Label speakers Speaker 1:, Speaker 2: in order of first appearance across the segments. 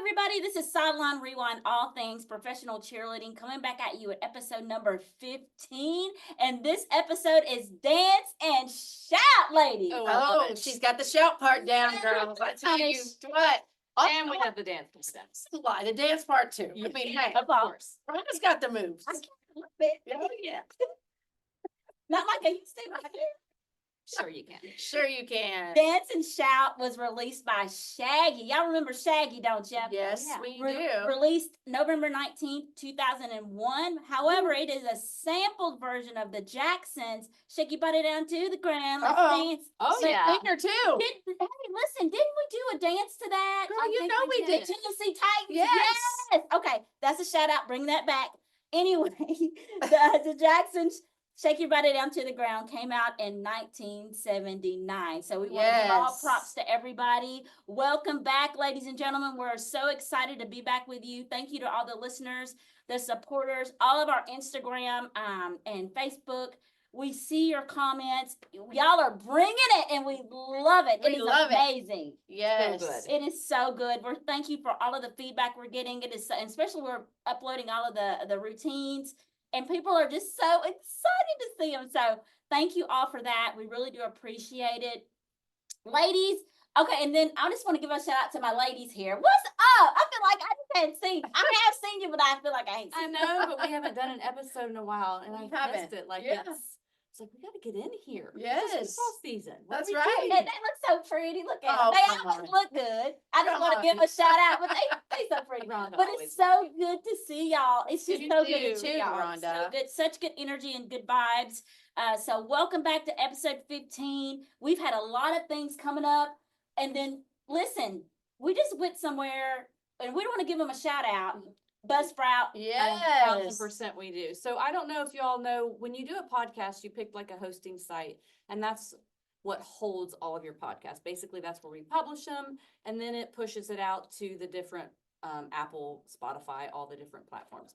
Speaker 1: everybody. This is Sideline Rewind, all things professional cheerleading, coming back at you at episode number 15. And this episode is Dance and Shout, ladies.
Speaker 2: Oh, she's got the shout part down, girls. I tell you what.
Speaker 3: And we have the dance part.
Speaker 2: The dance part too. I mean, hey,
Speaker 1: Of course.
Speaker 2: Rhonda's got the moves.
Speaker 1: I can't help it.
Speaker 2: Oh, yeah.
Speaker 1: Not like I used to. Like
Speaker 3: Sure you can.
Speaker 2: Sure you can.
Speaker 1: Dance and Shout was released by Shaggy. Y'all remember Shaggy, don't you?
Speaker 2: Yes,
Speaker 3: Yeah.
Speaker 2: we do.
Speaker 1: Released November 19th, 2001. However, it is a sampled version of the Jacksons' Shake Your Body Down to the Ground. Let's dance.
Speaker 3: Oh,
Speaker 2: Same
Speaker 3: yeah.
Speaker 2: finger too.
Speaker 1: Hey, listen, didn't we do a dance to that?
Speaker 2: Girl,
Speaker 3: I
Speaker 2: you
Speaker 3: think
Speaker 2: know we
Speaker 1: The
Speaker 2: did.
Speaker 1: Tennessee Titans?
Speaker 2: Yes.
Speaker 1: Okay, that's a shout out. Bring that back. Anyway, the Jacksons' Shake Your Body Down to the Ground came out in 1979. So we want to give all
Speaker 2: Yes.
Speaker 1: props to everybody. Welcome back, ladies and gentlemen. We're so excited to be back with you. Thank you to all the listeners, the supporters, all of our Instagram and Facebook. We see your comments. Y'all are bringing it, and we love it.
Speaker 2: We
Speaker 1: It is
Speaker 2: love it.
Speaker 1: amazing.
Speaker 2: Yes.
Speaker 3: So good.
Speaker 1: It is so good. We're thank you for all of the feedback we're getting. It is, and especially we're uploading all of the routines, and people are just so excited to see them. So thank you all for that. We really do appreciate it, ladies. Okay, and then I just want to give a shout out to my ladies here. What's up? I feel like I just hadn't seen. I have seen you, but I feel like I ain't
Speaker 3: I
Speaker 1: seen.
Speaker 3: know, but we haven't done an episode in a while, and
Speaker 2: We
Speaker 3: I
Speaker 2: haven't.
Speaker 3: missed it. Like
Speaker 2: Yeah.
Speaker 3: it's like we got to get in here.
Speaker 2: Yes.
Speaker 3: It's football season. What
Speaker 2: That's
Speaker 3: are we
Speaker 2: right.
Speaker 3: doing?
Speaker 1: They look so pretty. Look at
Speaker 2: Oh,
Speaker 1: them. They
Speaker 2: come
Speaker 1: always
Speaker 2: on.
Speaker 1: look good. I just
Speaker 2: Come
Speaker 1: want to
Speaker 2: on.
Speaker 1: give them a shout out, but they so pretty.
Speaker 3: Rhonda
Speaker 1: But
Speaker 3: always
Speaker 1: it's so good to see y'all. It's just
Speaker 3: You
Speaker 1: so
Speaker 3: too.
Speaker 1: good to
Speaker 2: You
Speaker 1: see
Speaker 2: too,
Speaker 1: y'all. So
Speaker 2: Rhonda.
Speaker 1: good, such good energy and good vibes. So welcome back to episode 15. We've had a lot of things coming up, and then listen, we just went somewhere, and we don't want to give them a shout out. Buzzsprout.
Speaker 2: Yes.
Speaker 3: 1,000% we do. So I don't know if you all know, when you do a podcast, you pick like a hosting site, and that's what holds all of your podcasts. Basically, that's where we publish them, and then it pushes it out to the different Apple, Spotify, all the different platforms.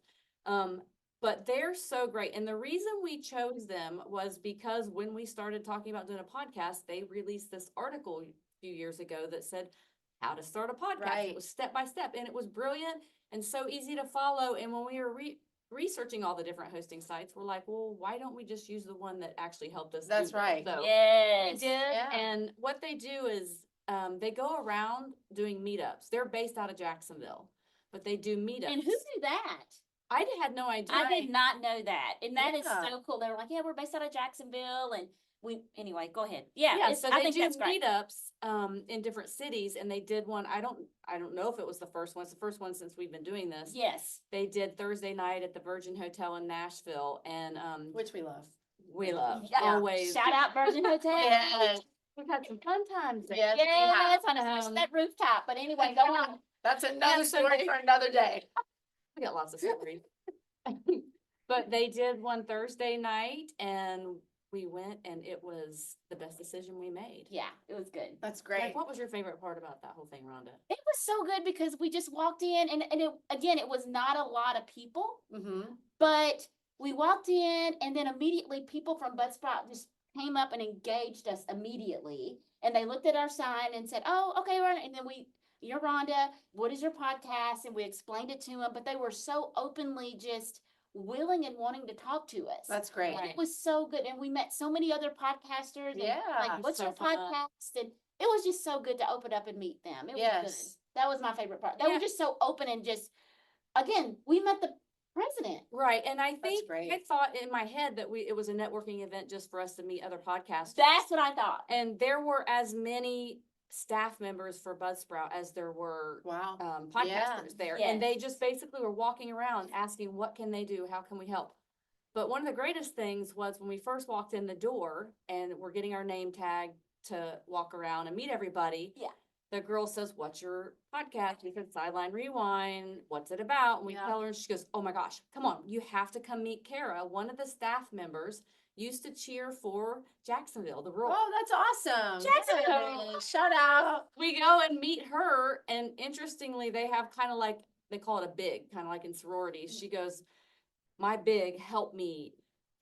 Speaker 3: But they're so great. And the reason we chose them was because when we started talking about doing a podcast, they released this article a few years ago that said how to start a podcast.
Speaker 2: Right.
Speaker 3: It was step by step, and it was brilliant and so easy to follow. And when we were researching all the different hosting sites, we're like, well, why don't we just use the one that actually helped us?
Speaker 2: That's
Speaker 3: do it?
Speaker 2: right.
Speaker 3: So
Speaker 1: Yes.
Speaker 3: we did.
Speaker 2: Yeah.
Speaker 3: And what they do is they go around doing meetups. They're based out of Jacksonville, but they do meetups.
Speaker 1: And who knew that?
Speaker 3: I had no idea.
Speaker 1: I did not know that. And that is
Speaker 2: Yeah.
Speaker 1: so cool. They were like, yeah, we're based out of Jacksonville. And anyway, go ahead. Yeah,
Speaker 3: Yeah, so
Speaker 1: I
Speaker 3: they
Speaker 1: think
Speaker 3: do
Speaker 1: that's great.
Speaker 3: meetups in different cities, and they did one. I don't know if it was the first one. It's the first one since we've been doing this.
Speaker 1: Yes.
Speaker 3: They did Thursday night at the Virgin Hotel in Nashville, and
Speaker 2: Which we love.
Speaker 3: we love
Speaker 1: Yeah.
Speaker 3: always.
Speaker 1: Shout out Virgin Hotel.
Speaker 2: Yes.
Speaker 3: We've had some fun times there.
Speaker 2: Yes, we
Speaker 1: Yes,
Speaker 2: have.
Speaker 1: on that rooftop. But anyway, go on.
Speaker 2: That's another
Speaker 3: so
Speaker 2: story
Speaker 3: they-
Speaker 2: for another day.
Speaker 3: We got lots of stories. But they did one Thursday night, and we went, and it was the best decision we made.
Speaker 1: Yeah, it was good.
Speaker 2: That's
Speaker 3: Like,
Speaker 2: great.
Speaker 3: what was your favorite part about that whole thing, Rhonda?
Speaker 1: It was so good because we just walked in and it was not a lot of people,
Speaker 2: Mm-hmm.
Speaker 1: but we walked in and then immediately people from Buzzsprout just came up and engaged us immediately. And they looked at our sign and said, oh, okay, Rhonda. And then you're Rhonda, what is your podcast? And we explained it to them, but they were so openly just willing and wanting to talk to us.
Speaker 2: That's great.
Speaker 1: And it was so good. And we met so many other podcasters. And
Speaker 2: Yeah.
Speaker 1: like, what's
Speaker 3: So
Speaker 1: your
Speaker 3: fun.
Speaker 1: podcast? And it was just so good to open up and meet them. It was
Speaker 2: Yes.
Speaker 1: good. That was my favorite part. They
Speaker 3: Yeah.
Speaker 1: were just so open and just, again, we met the president.
Speaker 3: Right, and I think
Speaker 2: great.
Speaker 3: I thought in my head that it was a networking event just for us to meet other podcasters.
Speaker 1: That's what I thought.
Speaker 3: And there were as many staff members for Buzzsprout as there were
Speaker 2: Wow.
Speaker 3: podcasters there. And
Speaker 1: Yes.
Speaker 3: they just basically were walking around asking, what can they do? How can we help? But one of the greatest things was when we first walked in the door and we're getting our name tag to walk around and meet everybody.
Speaker 1: Yeah.
Speaker 3: The girl says, what's your podcast? We said, Sideline Rewind. What's it about? And we
Speaker 2: Yeah.
Speaker 3: tell her, and she goes, oh my gosh, come on. You have to come meet Kara. One of the staff members used to cheer for Jacksonville, the Roar.
Speaker 2: Oh, that's awesome.
Speaker 1: Jacksonville.
Speaker 2: Good. Shout out.
Speaker 3: We go and meet her, and interestingly, they have kind of like, they call it a big, kind of like in sororities. She goes, my big helped me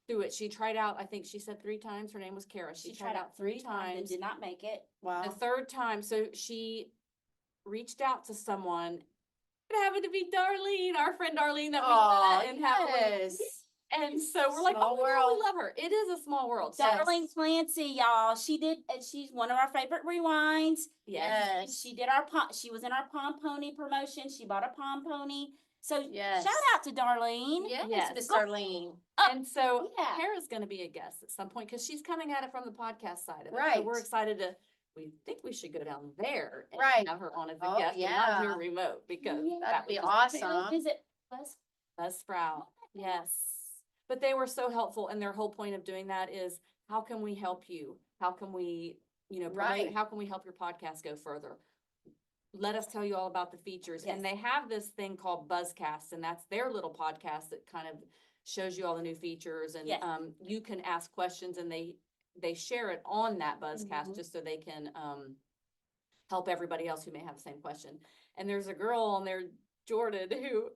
Speaker 3: through it. She tried out, I think she said 3 times. Her name was Kara. She tried out 3
Speaker 1: and
Speaker 3: times.
Speaker 1: did not make it.
Speaker 2: Wow.
Speaker 3: The third time, so she reached out to someone happened to be Darlene, our friend Darlene that we
Speaker 2: Oh,
Speaker 3: met and have.
Speaker 2: yes.
Speaker 3: And so we're like,
Speaker 2: Small
Speaker 3: oh, my God,
Speaker 2: world.
Speaker 3: we love her. It is a small world. So,
Speaker 1: Darlene Clancy, y'all. She's one of our favorite rewinds.
Speaker 2: Yes.
Speaker 1: She did she was in our Pom Pony promotion. She bought a Pom Pony. So
Speaker 2: Yes.
Speaker 1: shout out to Darlene.
Speaker 2: Yes,
Speaker 3: Yes.
Speaker 2: Miss Darlene.
Speaker 3: And so
Speaker 1: Yeah.
Speaker 3: Kara's going to be a guest at some point because she's coming at it from the podcast side of it. So
Speaker 2: Right.
Speaker 3: we're excited we think we should go down there and
Speaker 2: Right.
Speaker 3: have her on as a
Speaker 2: Oh,
Speaker 3: guest and not here
Speaker 2: yeah.
Speaker 3: remote because
Speaker 1: Yeah.
Speaker 2: That'd be
Speaker 3: would just
Speaker 2: awesome.
Speaker 1: Visit
Speaker 3: Buzzsprout. Yes. But they were so helpful, and their whole point of doing that is how can we help you? How can we, promote,
Speaker 2: Right.
Speaker 3: how can we help your podcast go further? Let us tell you all about the features.
Speaker 1: Yes.
Speaker 3: And they have this thing called Buzzcast, and that's their little podcast that kind of shows you all the new features. And
Speaker 1: Yes.
Speaker 3: you can ask questions, and they share it on that Buzzcast
Speaker 1: Mhm.
Speaker 3: just so they can help everybody else who may have the same question. And there's a girl on there, Jordan, who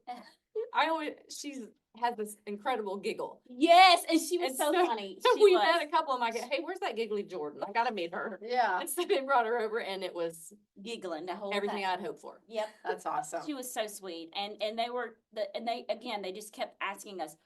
Speaker 3: she has this incredible giggle.
Speaker 1: Yes, and she was
Speaker 3: And
Speaker 1: so funny.
Speaker 3: So
Speaker 1: She
Speaker 3: we
Speaker 1: was.
Speaker 3: met a couple of them. I go, hey, where's that giggly Jordan? I gotta meet her.
Speaker 2: Yeah.
Speaker 3: And so they brought her over, and it was
Speaker 1: giggling the whole
Speaker 3: everything
Speaker 1: time.
Speaker 3: I'd hoped for.
Speaker 1: Yep.
Speaker 2: That's awesome.
Speaker 1: She was so sweet, and they just kept asking us,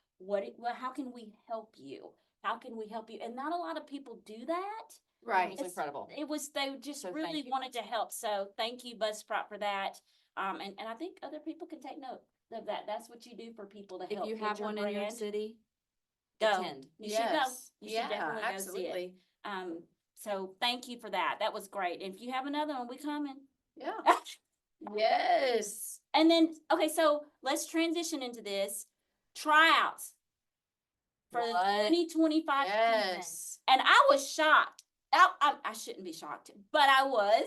Speaker 1: how can we help you? How can we help you? And not a lot of people do that.
Speaker 2: Right.
Speaker 3: It was incredible.
Speaker 1: They just
Speaker 3: So
Speaker 1: really
Speaker 3: thank you.
Speaker 1: wanted to help. So thank you, Buzzsprout, for that. And I think other people can take note of that. That's what you do for people to
Speaker 3: If
Speaker 1: help.
Speaker 3: you
Speaker 1: get
Speaker 3: have one in your
Speaker 1: brand.
Speaker 3: city,
Speaker 1: Go.
Speaker 3: attend.
Speaker 1: You should go.
Speaker 2: Yes.
Speaker 1: You should
Speaker 2: Yeah,
Speaker 1: definitely go see it.
Speaker 2: absolutely.
Speaker 1: So thank you for that. That was great. And if you have another one, we coming.
Speaker 2: Yeah. Yes.
Speaker 1: And then, okay, so let's transition into this. Tryouts for the
Speaker 3: What?
Speaker 1: 2025 season.
Speaker 2: Yes.
Speaker 1: And I was shocked. I shouldn't be shocked, but I was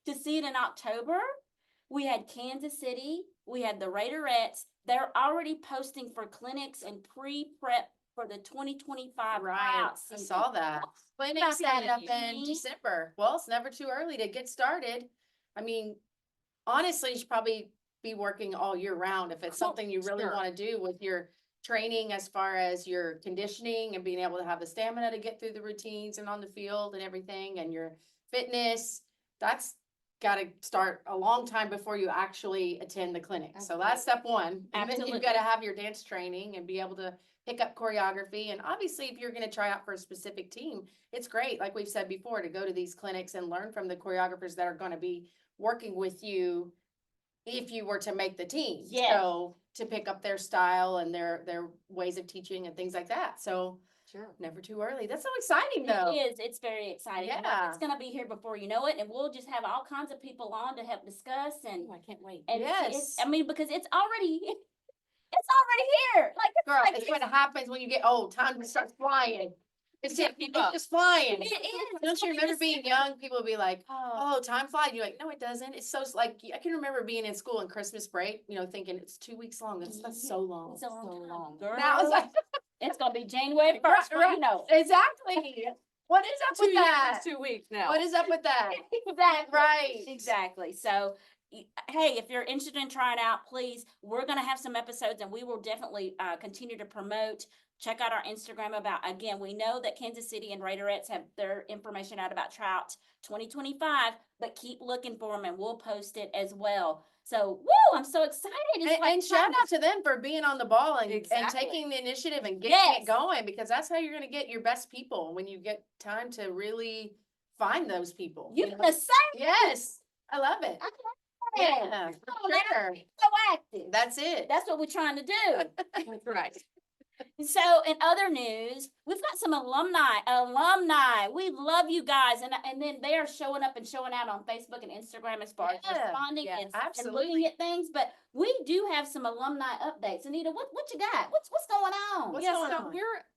Speaker 1: to see it in October. We had Kansas City. We had the Raiderettes. They're already posting for clinics and pre-prep for the 2025
Speaker 2: Right.
Speaker 1: tryout
Speaker 2: I
Speaker 1: season.
Speaker 2: saw that. Clinic
Speaker 1: about
Speaker 2: set
Speaker 1: that,
Speaker 2: up in
Speaker 1: Jeanine?
Speaker 2: December. Well, it's never too early to get started. I mean, honestly, you should probably be working all year round if it's something you really
Speaker 3: Sure.
Speaker 2: want to do with your training as far as your conditioning and being able to have the stamina to get through the routines and on the field and everything and your fitness. That's got to start a long time before you actually attend the clinic. So that's step one. And then
Speaker 1: Absolutely.
Speaker 2: you've got to have your dance training and be able to pick up choreography. And obviously, if you're going to try out for a specific team, it's great, like we've said before, to go to these clinics and learn from the choreographers that are going to be working with you if you were to make the team.
Speaker 1: Yes.
Speaker 2: So to pick up their style and their ways of teaching and things like that. So
Speaker 3: Sure.
Speaker 2: never too early. That's so exciting though.
Speaker 1: It is. It's very exciting. And
Speaker 2: Yeah.
Speaker 1: It's going to be here before you know it. And we'll just have all kinds of people on to help discuss. And,
Speaker 3: Oh, I can't wait.
Speaker 1: and
Speaker 2: Yes.
Speaker 1: because it's already here. Like,
Speaker 2: Girl,
Speaker 1: like,
Speaker 2: it's what happens when you get old. Time just starts flying. It's
Speaker 3: Can't
Speaker 2: just,
Speaker 3: keep
Speaker 2: it's
Speaker 3: up.
Speaker 2: just flying.
Speaker 1: it is.
Speaker 2: Don't you remember being young? People would be like,
Speaker 1: Oh,
Speaker 2: oh, time flies. You're like, no, it doesn't. It's so like, I can remember being in school on Christmas break, thinking it's 2 weeks long. That's so long.
Speaker 1: it's a long
Speaker 3: So
Speaker 1: time.
Speaker 3: long.
Speaker 1: Girl,
Speaker 2: Now it's like,
Speaker 1: it's going to be January 1st.
Speaker 2: Right,
Speaker 1: Well, you know.
Speaker 2: exactly. What is up
Speaker 3: 2
Speaker 2: with that?
Speaker 3: years, 2 weeks now.
Speaker 2: What is up with that?
Speaker 1: Exactly.
Speaker 2: Right.
Speaker 1: Exactly. So, hey, if you're interested in trying out, please, we're going to have some episodes and we will definitely continue to promote. Check out our Instagram again, we know that Kansas City and Raiderettes have their information out about Tryout 2025, but keep looking for them and we'll post it as well. So, woo, I'm so excited. It's like
Speaker 2: And shout out to them for being on the ball and
Speaker 3: Exactly.
Speaker 2: taking the initiative and getting
Speaker 1: Yes.
Speaker 2: it going, because that's how you're going to get your best people when you get time to really find those people.
Speaker 1: You're
Speaker 2: know?
Speaker 1: the same.
Speaker 2: Yes, I love it. Yeah,
Speaker 1: Oh,
Speaker 2: sure.
Speaker 1: so active.
Speaker 2: That's it.
Speaker 1: That's what we're trying to do.
Speaker 3: That's right.
Speaker 1: So in other news, we've got some alumni. We love you guys. And then they are showing up and showing out on Facebook and Instagram as far as
Speaker 2: Yeah,
Speaker 1: responding
Speaker 3: yeah,
Speaker 1: and
Speaker 2: absolutely.
Speaker 1: looking at things. But we do have some alumni updates. Anita, what you got? What's going on?
Speaker 2: What's
Speaker 3: Yeah,
Speaker 2: going
Speaker 3: so
Speaker 2: on?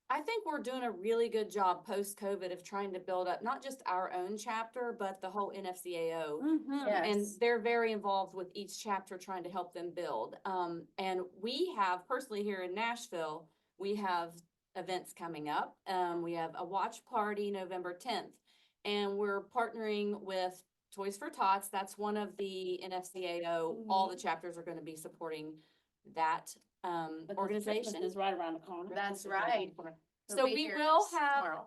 Speaker 3: I think we're doing a really good job post-COVID of trying to build up not just our own chapter, but the whole NFCAO.
Speaker 1: Mhm.
Speaker 2: Yeah.
Speaker 3: And
Speaker 2: Yes.
Speaker 3: they're very involved with each chapter trying to help them build. And we have personally here in Nashville, we have events coming up. We have a watch party November 10th, and we're partnering with Toys for Tots. That's one of the NFCAO. All the chapters are going to be supporting that
Speaker 1: Because
Speaker 3: organization.
Speaker 1: Christmas is right around the corner.
Speaker 2: That's right.
Speaker 3: So
Speaker 2: We'll be
Speaker 3: we
Speaker 2: here
Speaker 3: will have,
Speaker 2: tomorrow.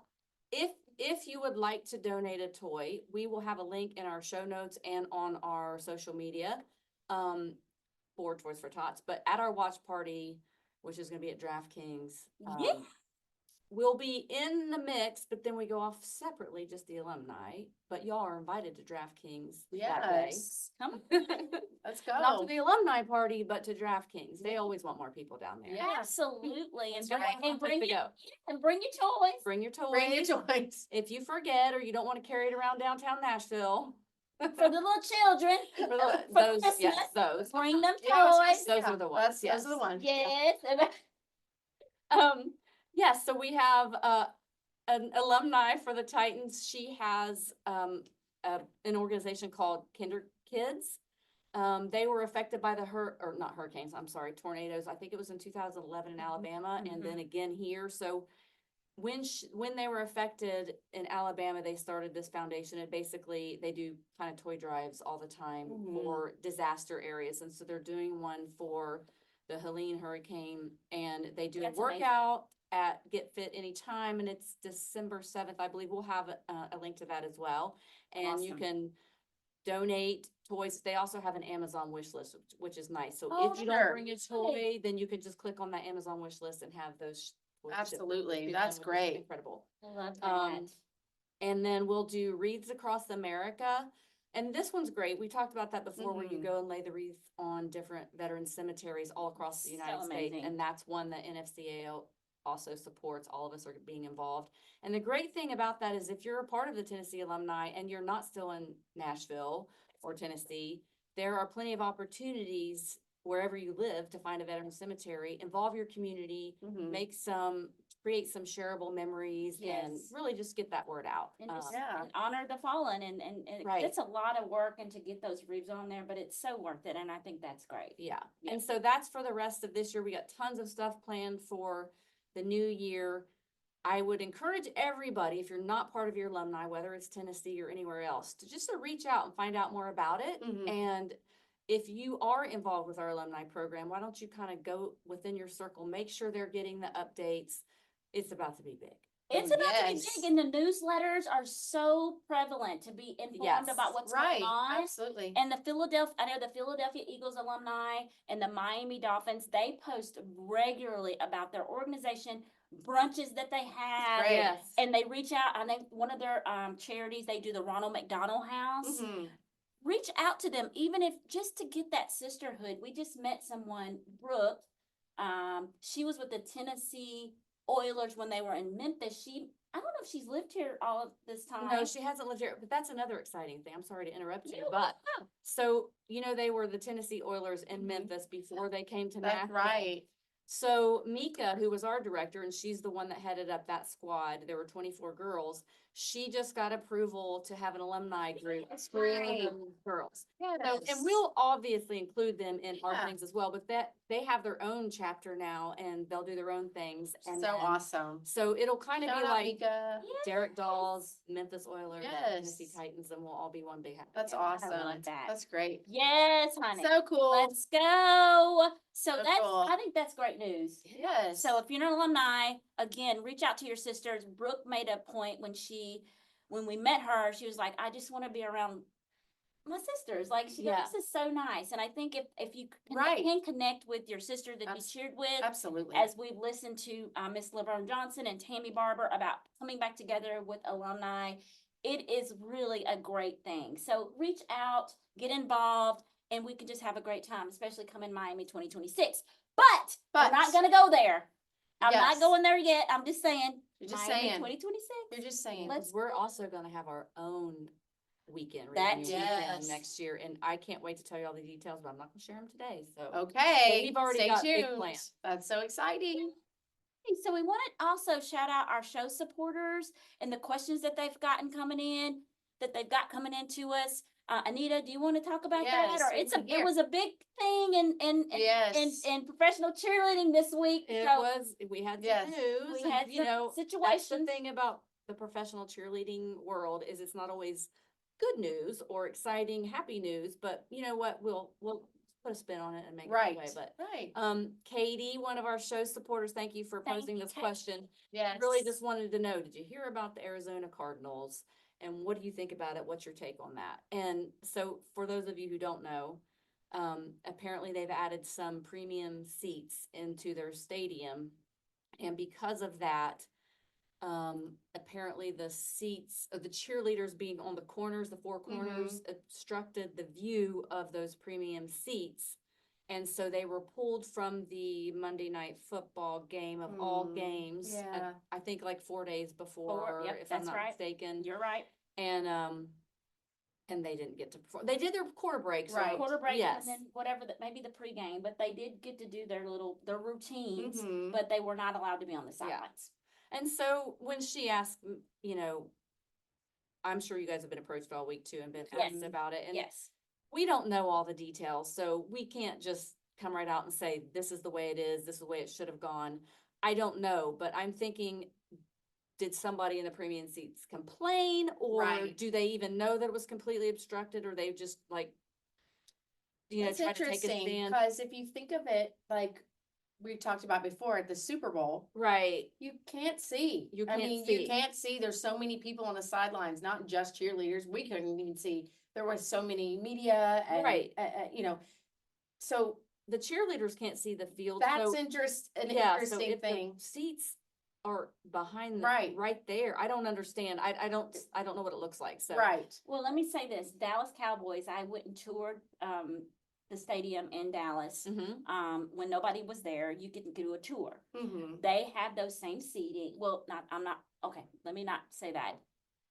Speaker 3: if you would like to donate a toy, we will have a link in our show notes and on our social media. for Toys for Tots, but at our watch party, which is gonna be at DraftKings,
Speaker 1: Yeah.
Speaker 3: we'll be in the mix, but then we go off separately, just the alumni, but y'all are invited to DraftKings that day.
Speaker 2: Yes.
Speaker 1: Come on.
Speaker 2: Let's
Speaker 3: Not
Speaker 2: go.
Speaker 3: to the alumni party, but to DraftKings. They always want more people down there.
Speaker 2: Yeah.
Speaker 1: Absolutely. And
Speaker 3: It's gonna
Speaker 1: bring,
Speaker 3: be
Speaker 1: and
Speaker 3: fun
Speaker 1: bring
Speaker 3: to
Speaker 1: your,
Speaker 3: go.
Speaker 1: and bring your toys.
Speaker 3: Bring your toys.
Speaker 2: Bring your toys.
Speaker 3: If you forget or you don't want to carry it around downtown Nashville.
Speaker 1: For the little children.
Speaker 3: For the-
Speaker 1: For
Speaker 3: those, yes,
Speaker 1: Christmas.
Speaker 3: those.
Speaker 1: Bring them
Speaker 2: Yes,
Speaker 1: toys.
Speaker 3: Those are the ones,
Speaker 2: Those are the
Speaker 3: yes.
Speaker 2: ones.
Speaker 1: Yes. And
Speaker 3: Yes, so we have an alumni for the Titans. She has an organization called Kinder Kids. They were affected by the not hurricanes, I'm sorry, tornadoes. I think it was in 2011 in Alabama and then again here. So when they were affected in Alabama, they started this foundation, and basically they do kind of toy drives all the time for disaster areas. And so they're doing one for the Helene hurricane, and they do
Speaker 1: That's
Speaker 3: a
Speaker 1: amazing.
Speaker 3: workout at Get Fit Anytime, and it's December 7th, I believe. We'll have a link to that as well. And you
Speaker 1: Awesome.
Speaker 3: can donate toys. They also have an Amazon wish list, which is nice. So
Speaker 1: Oh,
Speaker 3: if you don't
Speaker 2: sure.
Speaker 3: bring a toy, then you can just click on that Amazon wish list and have those toys shipped
Speaker 2: Absolutely.
Speaker 3: to
Speaker 2: That's
Speaker 3: them, which is
Speaker 2: great.
Speaker 3: Incredible.
Speaker 1: I love that.
Speaker 3: And then we'll do wreaths across America. And this one's great. We talked about that before, where you
Speaker 2: Mhm.
Speaker 3: go and lay the wreath on different veteran cemeteries all across the
Speaker 1: So
Speaker 3: United States.
Speaker 1: amazing.
Speaker 3: And that's one that NFCA also supports. All of us are being involved. And the great thing about that is if you're a part of the Tennessee alumni and you're not still in Nashville or Tennessee, there are plenty of opportunities wherever you live to find a veteran cemetery, involve your community, create some shareable memories, and
Speaker 1: Yes.
Speaker 3: really just get that word out.
Speaker 1: And just
Speaker 2: Yeah.
Speaker 1: and honor the fallen, and
Speaker 3: Right.
Speaker 1: it's a lot of work and to get those wreaths on there, but it's so worth it, and I think that's great.
Speaker 3: Yeah,
Speaker 1: Yeah.
Speaker 3: and so that's for the rest of this year. We got tons of stuff planned for the new year. I would encourage everybody, if you're not part of your alumni, whether it's Tennessee or anywhere else, to reach out and find out more about it.
Speaker 2: Mhm.
Speaker 3: And if you are involved with our alumni program, why don't you kind of go within your circle, make sure they're getting the updates. It's about to be big.
Speaker 1: It's
Speaker 2: Oh,
Speaker 1: about to be
Speaker 2: yes.
Speaker 1: big, and the newsletters are so prevalent to be informed
Speaker 3: Yes.
Speaker 1: about what's
Speaker 2: Right.
Speaker 1: going on.
Speaker 2: Absolutely.
Speaker 1: And I know the Philadelphia Eagles alumni and the Miami Dolphins, they post regularly about their organization, brunches that they have.
Speaker 2: Great.
Speaker 3: Yes.
Speaker 1: And they reach out, I think one of their charities, they do the Ronald McDonald House.
Speaker 2: Mhm.
Speaker 1: Reach out to them, even if just to get that sisterhood. We just met someone, Brooke. She was with the Tennessee Oilers when they were in Memphis. I don't know if she's lived here all of this time.
Speaker 3: No, she hasn't lived here, but that's another exciting thing. I'm sorry to interrupt you, but so, they were the Tennessee Oilers in
Speaker 2: Mhm.
Speaker 3: Memphis before they came to
Speaker 2: That's
Speaker 3: Nashville.
Speaker 2: right.
Speaker 3: So Mika, who was our director, and she's the one that headed up that squad, there were 24 girls. She just got approval to have an alumni group
Speaker 2: That's
Speaker 3: for
Speaker 2: great.
Speaker 3: girls.
Speaker 2: Yes.
Speaker 3: So, and we'll obviously include them in our
Speaker 2: Yeah.
Speaker 3: things as well, but that they have their own chapter now and they'll do their own things. And
Speaker 2: So
Speaker 3: then-
Speaker 2: awesome.
Speaker 3: So it'll kind of
Speaker 2: Shout
Speaker 3: be
Speaker 2: out,
Speaker 3: like
Speaker 2: Mika.
Speaker 3: Derek Dolls, Memphis Oilers, Tennessee
Speaker 2: Yes.
Speaker 3: Titans, and we'll all be one big happy.
Speaker 2: That's
Speaker 3: family.
Speaker 2: awesome.
Speaker 1: love that.
Speaker 2: That's great.
Speaker 1: Yes, honey.
Speaker 2: So cool.
Speaker 1: Let's go. So
Speaker 2: So
Speaker 1: that's,
Speaker 2: cool.
Speaker 1: I think that's great news.
Speaker 2: Yes.
Speaker 1: So if you're an alumni, again, reach out to your sisters. Brooke made a point when we met her, she was like, I just want to be around my sisters. Like, she goes,
Speaker 3: Yeah.
Speaker 1: this is so nice. And I think if you
Speaker 2: Right.
Speaker 1: can connect with your sister that
Speaker 2: Abs-
Speaker 1: you cheered with,
Speaker 2: Absolutely.
Speaker 1: as we've listened to Miss Laverne Johnson and Tammy Barber about coming back together with alumni, it is really a great thing. So reach out, get involved, and we can just have a great time, especially coming Miami 2026. But we're not going to go there. I'm
Speaker 2: Yes.
Speaker 1: not going there yet. I'm just saying.
Speaker 2: You're just
Speaker 1: Miami
Speaker 2: saying.
Speaker 1: 2026.
Speaker 2: You're just saying.
Speaker 1: Let's
Speaker 3: We're
Speaker 1: go.
Speaker 3: also gonna have our own weekend,
Speaker 1: That
Speaker 3: reunion
Speaker 1: too.
Speaker 3: weekend
Speaker 2: Yes.
Speaker 3: next year, and I can't wait to tell you all the details, but I'm not gonna share them today, so.
Speaker 2: Okay.
Speaker 3: we've already
Speaker 2: Stay
Speaker 3: got big
Speaker 2: tuned.
Speaker 3: plans.
Speaker 2: That's so exciting.
Speaker 1: So we want to also shout out our show supporters and the questions that they've got coming in to us. Anita, do you want to talk about that?
Speaker 2: Yes,
Speaker 1: Or
Speaker 2: we can hear.
Speaker 1: it was a big thing
Speaker 2: Yes.
Speaker 1: in professional cheerleading this week.
Speaker 3: It
Speaker 1: So
Speaker 3: was, we had
Speaker 2: Yes.
Speaker 3: some news,
Speaker 1: we
Speaker 3: and,
Speaker 1: had some
Speaker 3: that's the
Speaker 1: situations.
Speaker 3: thing about the professional cheerleading world, is it's not always good news or exciting, happy news, but you know what, we'll put a spin on it and make it
Speaker 2: Right.
Speaker 3: that way, but.
Speaker 2: Right.
Speaker 3: Katie, one of our show supporters, thank you for
Speaker 1: Thank
Speaker 3: posing
Speaker 1: you,
Speaker 3: this
Speaker 1: Kate.
Speaker 3: question.
Speaker 2: Yes.
Speaker 3: Really just wanted to know, did you hear about the Arizona Cardinals? And what do you think about it? What's your take on that? And so for those of you who don't know, Apparently they've added some premium seats into their stadium. And because of that, apparently the seats of the cheerleaders being on the corners, the four corners, obstructed the view of those premium seats. And so they were pulled from the Monday Night Football game of all games.
Speaker 2: Yeah.
Speaker 3: I think like 4 days before,
Speaker 1: Yep,
Speaker 3: if I'm
Speaker 1: that's
Speaker 3: not
Speaker 1: right.
Speaker 3: mistaken.
Speaker 1: You're right.
Speaker 3: And they didn't get to perform. They did their quarter break.
Speaker 2: Right.
Speaker 1: Quarter break
Speaker 3: Yes.
Speaker 1: and then whatever that, maybe the pregame, but they did get to do their routines,
Speaker 2: Mhm.
Speaker 1: but they were not allowed to be on the sidelines.
Speaker 3: And so when she asked, you know, I'm sure you guys have been approached all week too and been
Speaker 1: Yes.
Speaker 3: asked about it. And
Speaker 1: Yes.
Speaker 3: we don't know all the details, so we can't just come right out and say, this is the way it is, this is the way it should have gone. I don't know, but I'm thinking, did somebody in the premium seats complain, or
Speaker 2: Right.
Speaker 3: do they even know that it was completely obstructed, or they just like,
Speaker 2: It's
Speaker 3: try to take a
Speaker 2: interesting
Speaker 3: stand?
Speaker 2: because if you think of it, like we talked about before at the Super Bowl,
Speaker 3: Right.
Speaker 2: you can't see.
Speaker 3: You
Speaker 2: I
Speaker 3: can't
Speaker 2: mean,
Speaker 3: see.
Speaker 2: you can't see. There's so many people on the sidelines, not just cheerleaders. We couldn't even see. There was so many media and,
Speaker 3: Right.
Speaker 2: So
Speaker 3: The cheerleaders can't see the field.
Speaker 2: that's
Speaker 3: so,
Speaker 2: an
Speaker 3: so
Speaker 2: interesting
Speaker 3: if
Speaker 2: thing.
Speaker 3: the seats are behind
Speaker 2: Right.
Speaker 3: there, I don't understand. I don't know what it looks like. So
Speaker 2: Right.
Speaker 1: Well, let me say this, Dallas Cowboys, I went and toured, the stadium in Dallas.
Speaker 3: Mhm.
Speaker 1: When nobody was there, you could do a tour.
Speaker 2: Mm-hmm.
Speaker 1: They have those same seating. Well, let me not say that.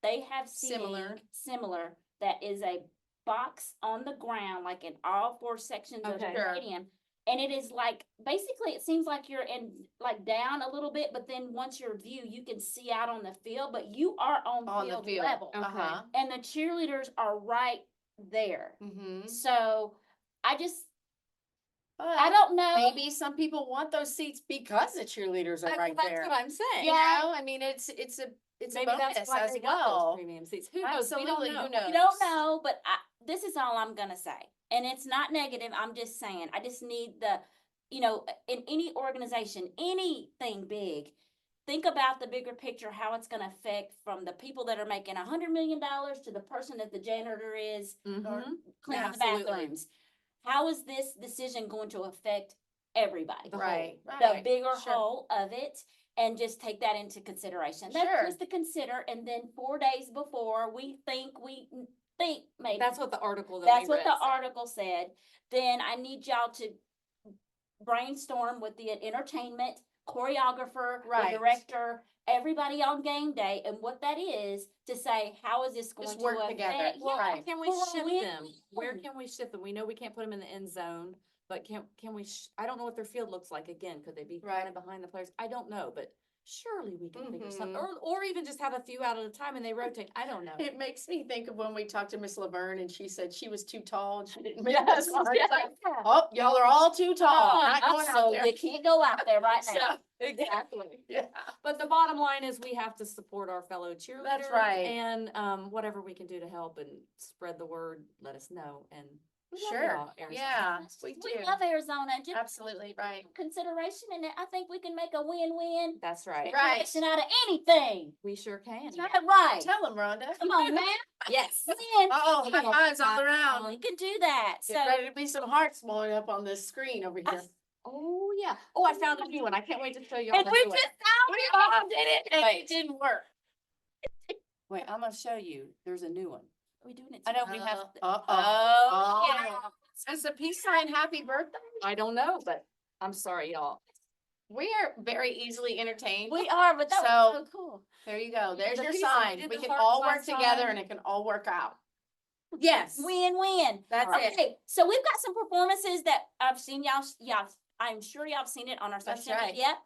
Speaker 1: They have seating similar that is a box on the ground, like in all four sections of the
Speaker 3: Okay.
Speaker 2: Sure.
Speaker 1: stadium. And it is like, basically, it seems like you're in, like down a little bit, but then once your view, you can see out on the field, but you are on
Speaker 2: On the
Speaker 1: field
Speaker 2: field.
Speaker 1: level.
Speaker 3: Okay.
Speaker 2: Uh-huh.
Speaker 1: And the cheerleaders are right there.
Speaker 2: Mm-hmm.
Speaker 1: So I
Speaker 2: But
Speaker 1: don't know.
Speaker 2: maybe some people want those seats because the cheerleaders are right
Speaker 3: that's
Speaker 2: there.
Speaker 3: what I'm saying.
Speaker 2: You know, I mean, it's a
Speaker 3: Maybe
Speaker 2: bonus
Speaker 3: that's why
Speaker 2: as
Speaker 3: they got those
Speaker 2: well.
Speaker 3: premium seats. Who knows? We
Speaker 2: Absolutely,
Speaker 3: don't
Speaker 2: who
Speaker 3: know.
Speaker 2: knows?
Speaker 1: You don't know, but this is all I'm gonna say. And it's not negative, I'm just saying, I just need in any organization, anything big, think about the bigger picture, how it's gonna affect from the people that are making $100 million to the person that the janitor is
Speaker 3: Mhm.
Speaker 1: cleaning the
Speaker 3: Absolutely.
Speaker 1: bathrooms. How is this decision going to affect everybody?
Speaker 3: The
Speaker 2: Right.
Speaker 1: The
Speaker 2: Right.
Speaker 1: bigger
Speaker 2: Sure.
Speaker 1: whole of it, and just take that into consideration. That's
Speaker 2: Sure.
Speaker 1: just to consider, and then 4 days before, we think maybe.
Speaker 3: That's what the article that
Speaker 1: That's
Speaker 3: we
Speaker 1: what
Speaker 3: read
Speaker 1: the
Speaker 3: said.
Speaker 1: article said. Then I need y'all to brainstorm with the entertainment, choreographer,
Speaker 2: Right.
Speaker 1: the director, everybody on game day, and what that is to say, how is this going
Speaker 2: Just
Speaker 1: to
Speaker 2: work
Speaker 1: affect?
Speaker 2: together.
Speaker 1: Yeah,
Speaker 2: Right.
Speaker 3: Can we
Speaker 1: for a
Speaker 3: shift
Speaker 1: win.
Speaker 3: them? Where can we shift them? We know we can't put them in the end zone, but can we? I don't know what their field looks like. Again, could they be kind
Speaker 2: Right.
Speaker 3: of behind the players? I don't know, but surely we can figure
Speaker 2: Mhm.
Speaker 3: something, or even just have a few out at a time and they rotate. I don't know.
Speaker 2: It makes me think of when we talked to Miss Laverne and she said she was too tall and she didn't make
Speaker 3: Yes,
Speaker 2: this one.
Speaker 3: yes.
Speaker 2: It's like, oh, y'all are all too tall. Not going out
Speaker 1: So
Speaker 2: there.
Speaker 1: you can't go out there right now.
Speaker 2: So,
Speaker 3: Exactly.
Speaker 2: yeah.
Speaker 3: But the bottom line is we have to support our fellow cheerleaders.
Speaker 2: That's right.
Speaker 3: And whatever we can do to help and spread the word, let us know. And we love
Speaker 2: Sure.
Speaker 3: y'all, Arizona.
Speaker 2: Yeah, we do.
Speaker 1: We love Arizona. Just
Speaker 2: Absolutely right.
Speaker 1: consideration, and I think we can make a win-win
Speaker 3: That's right.
Speaker 2: Right.
Speaker 1: situation out of anything.
Speaker 3: We sure can.
Speaker 1: Is that right?
Speaker 2: Tell them, Rhonda.
Speaker 1: Come on, man.
Speaker 3: Yes.
Speaker 1: Win.
Speaker 2: Oh, high fives all
Speaker 1: Oh,
Speaker 2: around.
Speaker 1: you can do that.
Speaker 2: Get
Speaker 1: So
Speaker 2: ready to be some hearts blowing up on this screen over here.
Speaker 3: Oh, yeah. Oh, I found a new one. I can't wait to show you all
Speaker 1: and
Speaker 3: the
Speaker 1: we
Speaker 3: new one.
Speaker 1: just
Speaker 2: We all did it and
Speaker 3: Wait.
Speaker 2: it didn't work.
Speaker 3: Wait, I'm gonna show you. There's a new one.
Speaker 1: we doing it.
Speaker 3: I know we have.
Speaker 2: Oh,
Speaker 1: yeah.
Speaker 2: It's a peace sign. Happy birthday.
Speaker 3: I don't know, but I'm sorry, y'all.
Speaker 2: We are very easily entertained.
Speaker 1: We are, but that
Speaker 2: So-
Speaker 1: was so cool.
Speaker 2: There you go. There's
Speaker 3: The
Speaker 2: your
Speaker 3: peace sign.
Speaker 2: sign.
Speaker 3: We did
Speaker 2: We
Speaker 3: the
Speaker 2: can
Speaker 3: heart
Speaker 2: all work
Speaker 3: last
Speaker 2: together
Speaker 3: time.
Speaker 2: and it can all work out. Yes.
Speaker 1: Win-win.
Speaker 2: That's it.
Speaker 1: Okay, so we've got some performances that I've seen y'all. I'm sure y'all have seen it on our
Speaker 2: That's
Speaker 1: social
Speaker 2: right.
Speaker 1: media,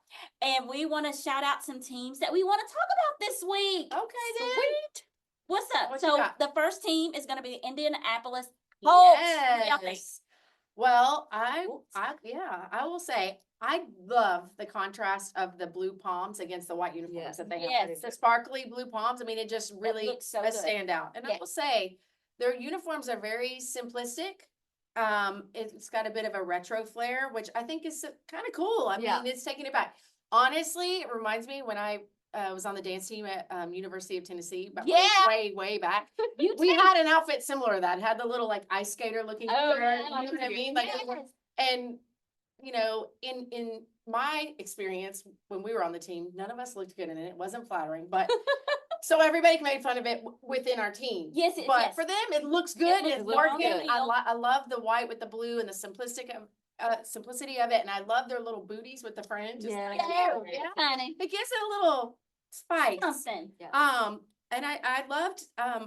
Speaker 1: and we want to shout out some teams that we want to talk about this week.
Speaker 2: Okay, then.
Speaker 1: Sweet. What's up?
Speaker 2: What you
Speaker 1: So
Speaker 2: got?
Speaker 1: the first team is going to be Indianapolis Colts.
Speaker 2: Yes. Well,
Speaker 3: Colts.
Speaker 2: I will say, I love the contrast of the blue Poms against the white uniforms
Speaker 3: Yes.
Speaker 2: that they have.
Speaker 1: Yes.
Speaker 2: The sparkly blue Poms. I mean, it just really
Speaker 1: looks so
Speaker 2: a
Speaker 1: good.
Speaker 2: standout. And I
Speaker 1: Yeah.
Speaker 2: will say, their uniforms are very simplistic. It's got a bit of a retro flair, which I think is kind of cool. I
Speaker 3: Yeah.
Speaker 2: mean, it's taking it back. Honestly, it reminds me when I was on the dance team at University of Tennessee, but
Speaker 1: Yeah.
Speaker 2: way back.
Speaker 1: You
Speaker 2: We
Speaker 1: too.
Speaker 2: had an outfit similar to that. It had the little like ice skater looking
Speaker 3: Oh,
Speaker 2: shirt,
Speaker 3: yeah,
Speaker 2: you know what I mean? Like,
Speaker 1: Yes.
Speaker 2: and you know, in my experience when we were on the team, none of us looked good in it. It wasn't flattering, but so everybody made fun of it within our team.
Speaker 1: Yes,
Speaker 2: But
Speaker 1: yes.
Speaker 2: for them, it looks good.
Speaker 1: looks
Speaker 2: It's
Speaker 3: good.
Speaker 2: working.
Speaker 1: Good.
Speaker 2: I love the white with the blue and the simplicity of it, and I love their little booties with the fringe. It's
Speaker 3: Yeah.
Speaker 2: kinda
Speaker 1: Yeah,
Speaker 2: cute, yeah.
Speaker 1: honey.
Speaker 2: It gives it a little spice.
Speaker 1: Something.
Speaker 2: And I loved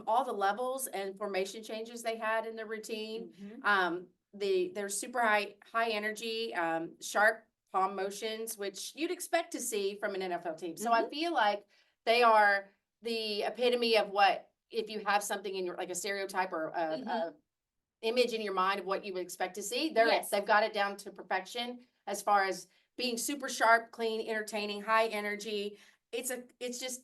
Speaker 2: all the levels and formation changes they had in the routine.
Speaker 1: Mhm.
Speaker 2: They're super high energy, sharp palm motions, which you'd expect to see from an NFL team. So I feel like they are the epitome of what, if you have something in your, like a stereotype or a image in your mind of what you would expect to see,
Speaker 1: Yes.
Speaker 2: they've got it down to perfection as far as being super sharp, clean, entertaining, high energy. It's just,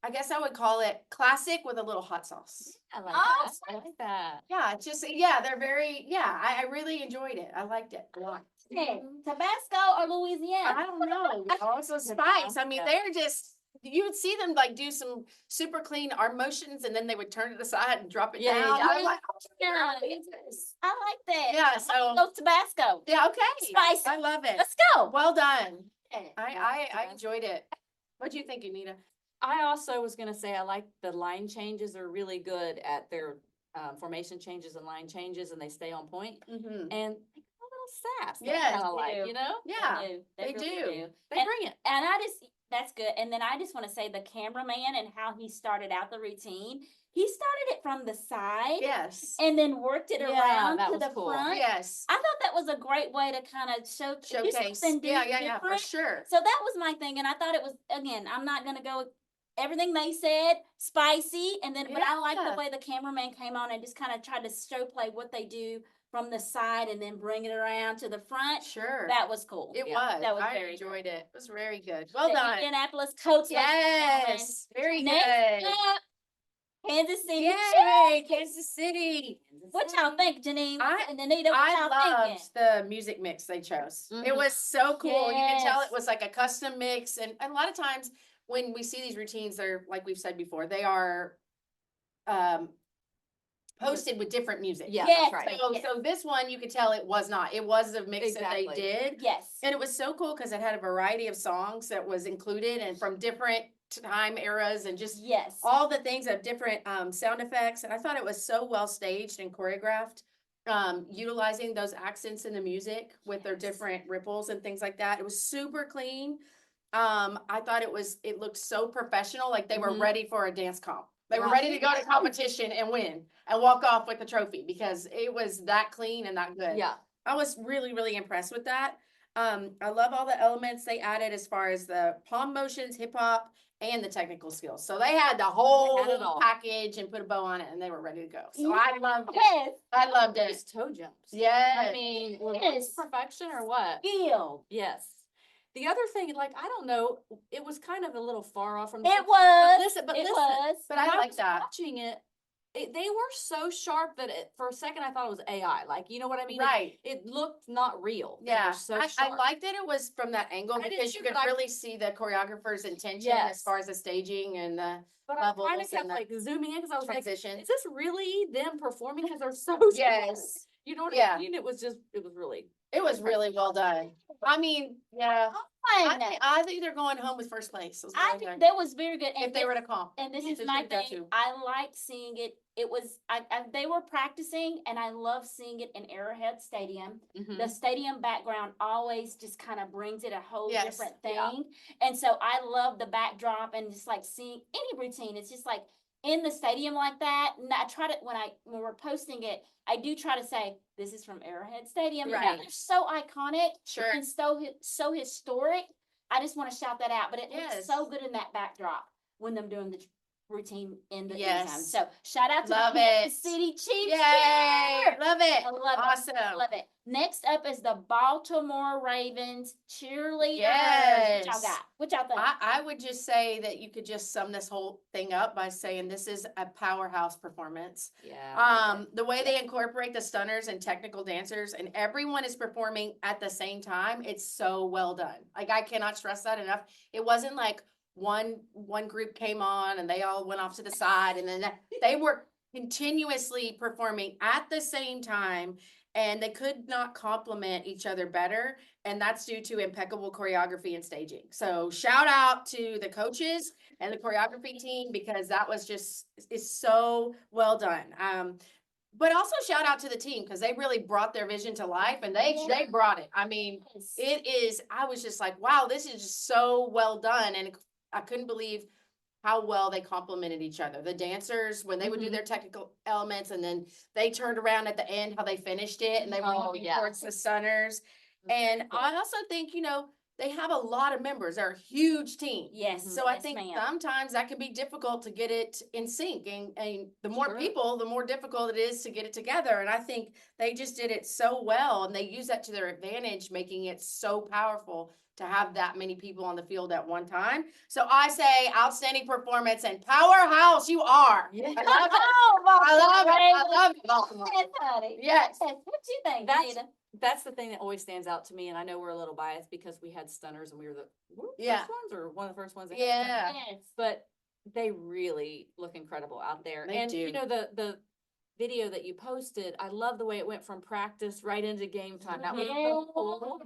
Speaker 2: I guess I would call it classic with a little hot sauce.
Speaker 3: I like
Speaker 1: Oh,
Speaker 3: that. I like that.
Speaker 2: Yeah, it's just, they're very, I really enjoyed it. I liked it a lot.
Speaker 1: Hey, Tabasco or Louisiana?
Speaker 2: I don't know. Also spice. I mean, they're just, you would see them like do some super clean arm motions and then they would turn it aside and drop it
Speaker 3: Yeah,
Speaker 2: down.
Speaker 3: yeah,
Speaker 2: I'm like, oh,
Speaker 1: Yeah.
Speaker 2: Jesus.
Speaker 1: I like that.
Speaker 2: Yeah, so,
Speaker 1: Go Tabasco.
Speaker 2: yeah, okay.
Speaker 1: Spicy.
Speaker 2: I love it.
Speaker 1: Let's go.
Speaker 2: Well done.
Speaker 1: Yeah.
Speaker 2: I enjoyed it. What'd you think, Anita?
Speaker 3: I also was gonna say, I like the line changes are really good at their formation changes and line changes, and they stay on point.
Speaker 2: Mm-hmm.
Speaker 3: And they got a little sass. that I
Speaker 2: Yes,
Speaker 3: kinda
Speaker 1: they
Speaker 3: like,
Speaker 1: do.
Speaker 3: you know?
Speaker 2: Yeah, they
Speaker 1: really
Speaker 2: do.
Speaker 3: They
Speaker 1: And-
Speaker 3: bring it.
Speaker 1: And that's good. And then I just want to say the cameraman and how he started out the routine. He started it from the side
Speaker 2: Yes.
Speaker 1: and then worked it
Speaker 3: Yeah,
Speaker 1: around
Speaker 3: that
Speaker 1: to
Speaker 3: was
Speaker 1: the
Speaker 3: cool.
Speaker 1: front.
Speaker 2: Yes.
Speaker 1: I thought that was a great way to kind of do
Speaker 2: Showcase.
Speaker 1: something
Speaker 2: Yeah, for
Speaker 1: different.
Speaker 2: sure.
Speaker 1: So that was my thing, and I thought it was, again, I'm not gonna go with everything they said, spicy, and then but I like
Speaker 2: Yeah.
Speaker 1: the way the cameraman came on and just kind of tried to show play what they do from the side and then bring it around to the front.
Speaker 2: Sure.
Speaker 1: That was cool.
Speaker 2: It
Speaker 3: Yeah,
Speaker 2: was.
Speaker 1: that was
Speaker 2: I
Speaker 1: very
Speaker 2: enjoyed it. It was very good. Well
Speaker 1: The
Speaker 2: done.
Speaker 1: Indianapolis Colts.
Speaker 2: Yes. Very
Speaker 1: Next
Speaker 2: good.
Speaker 1: up, Kansas City
Speaker 2: Yay,
Speaker 1: Chiefs.
Speaker 2: Kansas City.
Speaker 1: What y'all think, Janine and Anita? What
Speaker 2: I
Speaker 1: y'all
Speaker 2: loved
Speaker 1: thinking?
Speaker 2: the music mix they chose. It
Speaker 3: Mhm.
Speaker 2: was so cool. You can tell
Speaker 1: Yes.
Speaker 2: it was like a custom mix. And a lot of times when we see these routines, they're, like we've said before, they are posted with different music.
Speaker 3: Yeah,
Speaker 1: Yes.
Speaker 3: that's right.
Speaker 2: So,
Speaker 1: Yes.
Speaker 2: so this one, you could tell it was not. It was a mix that
Speaker 3: Exactly.
Speaker 2: they did.
Speaker 1: Yes.
Speaker 2: And it was so cool because it had a variety of songs that was included and from different time eras and just
Speaker 1: Yes.
Speaker 2: all the things of different sound effects. And I thought it was so well staged and choreographed, utilizing those accents in the music with their
Speaker 1: Yes.
Speaker 2: different ripples and things like that. It was super clean. I thought it looked so professional, like they were
Speaker 3: Mhm.
Speaker 2: ready for a dance comp. They were
Speaker 3: Yeah.
Speaker 2: ready to go to competition and win and walk off with the trophy because it was that clean and that good.
Speaker 3: Yeah.
Speaker 2: I was really, really impressed with that. I love all the elements they added as far as the palm motions, hip hop, and the technical skills. So they had the whole
Speaker 3: it all.
Speaker 2: package and put a bow on it and they were ready to go. So
Speaker 1: Yeah.
Speaker 2: I loved it.
Speaker 1: Yes.
Speaker 2: I loved
Speaker 3: Those
Speaker 2: it.
Speaker 3: toe jumps.
Speaker 2: Yes.
Speaker 3: I mean,
Speaker 1: Yes.
Speaker 3: perfection or what?
Speaker 1: Skill.
Speaker 3: Yes. The other thing, like, I don't know, it was kind of a little far off from.
Speaker 1: It was.
Speaker 3: listen, but
Speaker 1: it
Speaker 3: listen,
Speaker 1: was.
Speaker 2: But I
Speaker 3: when
Speaker 2: like
Speaker 3: was
Speaker 2: that.
Speaker 3: Watching it, they were so sharp that for a second I thought it was AI. Like, you know what I mean?
Speaker 2: Right.
Speaker 3: It looked not real. They
Speaker 2: Yeah,
Speaker 3: were so
Speaker 2: I
Speaker 3: sharp.
Speaker 2: liked that it was from that angle
Speaker 3: I did
Speaker 2: because you
Speaker 3: too,
Speaker 2: could
Speaker 3: but I-
Speaker 2: really see the choreographer's intention
Speaker 3: Yes.
Speaker 2: as far as the staging and the
Speaker 3: But I kind of
Speaker 2: levels
Speaker 3: kept
Speaker 2: and the
Speaker 3: like zooming in because I was like,
Speaker 2: transition.
Speaker 3: is this really them performing? Because they're so sharp.
Speaker 2: Yes,
Speaker 3: You know what
Speaker 2: Yeah.
Speaker 3: I mean? It was really.
Speaker 2: it was really well done. I mean, yeah, I think they're going home with first place. is what
Speaker 1: I
Speaker 2: I'm
Speaker 1: think
Speaker 2: saying.
Speaker 1: that was very good. And
Speaker 2: If they were to comp.
Speaker 1: and this
Speaker 2: if
Speaker 1: is
Speaker 2: they
Speaker 1: my
Speaker 2: should go
Speaker 1: thing.
Speaker 2: to.
Speaker 1: I liked seeing it. It was they were practicing, and I love seeing it in Arrowhead Stadium.
Speaker 3: Mhm.
Speaker 1: The stadium background always just kind of brings it a whole
Speaker 2: Yes,
Speaker 1: different
Speaker 3: yeah.
Speaker 1: thing. And so I love the backdrop and just like seeing any routine. It's just like in the stadium like that. And I try to when we're posting it, I do try to say this is from Arrowhead Stadium. You know,
Speaker 2: Right.
Speaker 1: they're so iconic
Speaker 2: Sure.
Speaker 1: and so historic. I just want to shout that out. But it
Speaker 2: Yes.
Speaker 1: looks so good in that backdrop when them doing the routine in the end
Speaker 2: Yes.
Speaker 1: zone. So shout out to
Speaker 2: Love
Speaker 1: the Kansas
Speaker 2: it.
Speaker 1: City Chiefs.
Speaker 2: Yay! Love it.
Speaker 1: I love it.
Speaker 2: Awesome.
Speaker 1: Love it. Next up is the Baltimore Ravens cheerleaders.
Speaker 2: Yes.
Speaker 1: What y'all got? What y'all think?
Speaker 2: I would just say that you could just sum this whole thing up by saying this is a powerhouse performance.
Speaker 3: Yeah.
Speaker 2: The way they incorporate the stunners and technical dancers and everyone is performing at the same time, it's so well done. Like I cannot stress that enough. It wasn't like one group came on and they all went off to the side, and then they were continuously performing at the same time, and they could not complement each other better. And that's due to impeccable choreography and staging. So shout out to the coaches and the choreography team, because that was just, is so well done. But also shout out to the team, because they really brought their vision to life, and they brought it. I mean,
Speaker 1: Yes.
Speaker 2: it is, I was just like, wow, this is just so well done. And I couldn't believe how well they complemented each other. The dancers, when they would do their technical elements, and then they turned around at the end, how they finished it, and they were looking towards the Sunners. And I also think, they have a lot of members. They're a huge team.
Speaker 1: Yes.
Speaker 2: So I
Speaker 1: yes,
Speaker 2: think
Speaker 1: ma'am.
Speaker 2: sometimes that can be difficult to get it in sync. And the more people, the more difficult it is to get it together. And I think they just did it so well, and they use that to their advantage, making it so powerful to have that many people on the field at one time. So I say outstanding performance and powerhouse you are.
Speaker 3: Yeah.
Speaker 2: I love it.
Speaker 1: Oh,
Speaker 2: I love it. I love it. Baltimore.
Speaker 1: Yes, honey.
Speaker 2: Yes.
Speaker 1: Yes. What you think,
Speaker 3: That's-
Speaker 1: Anita?
Speaker 3: That's the thing that always stands out to me, and I know we're a little biased because we had stunners and we were the
Speaker 2: Yeah.
Speaker 3: first ones or one of the first ones.
Speaker 2: Yeah.
Speaker 1: Yes.
Speaker 3: But they really look incredible out there.
Speaker 2: They
Speaker 3: And
Speaker 2: do.
Speaker 3: the video that you posted, I love the way it went from practice right into game time. That was so
Speaker 1: Yes.
Speaker 3: cool.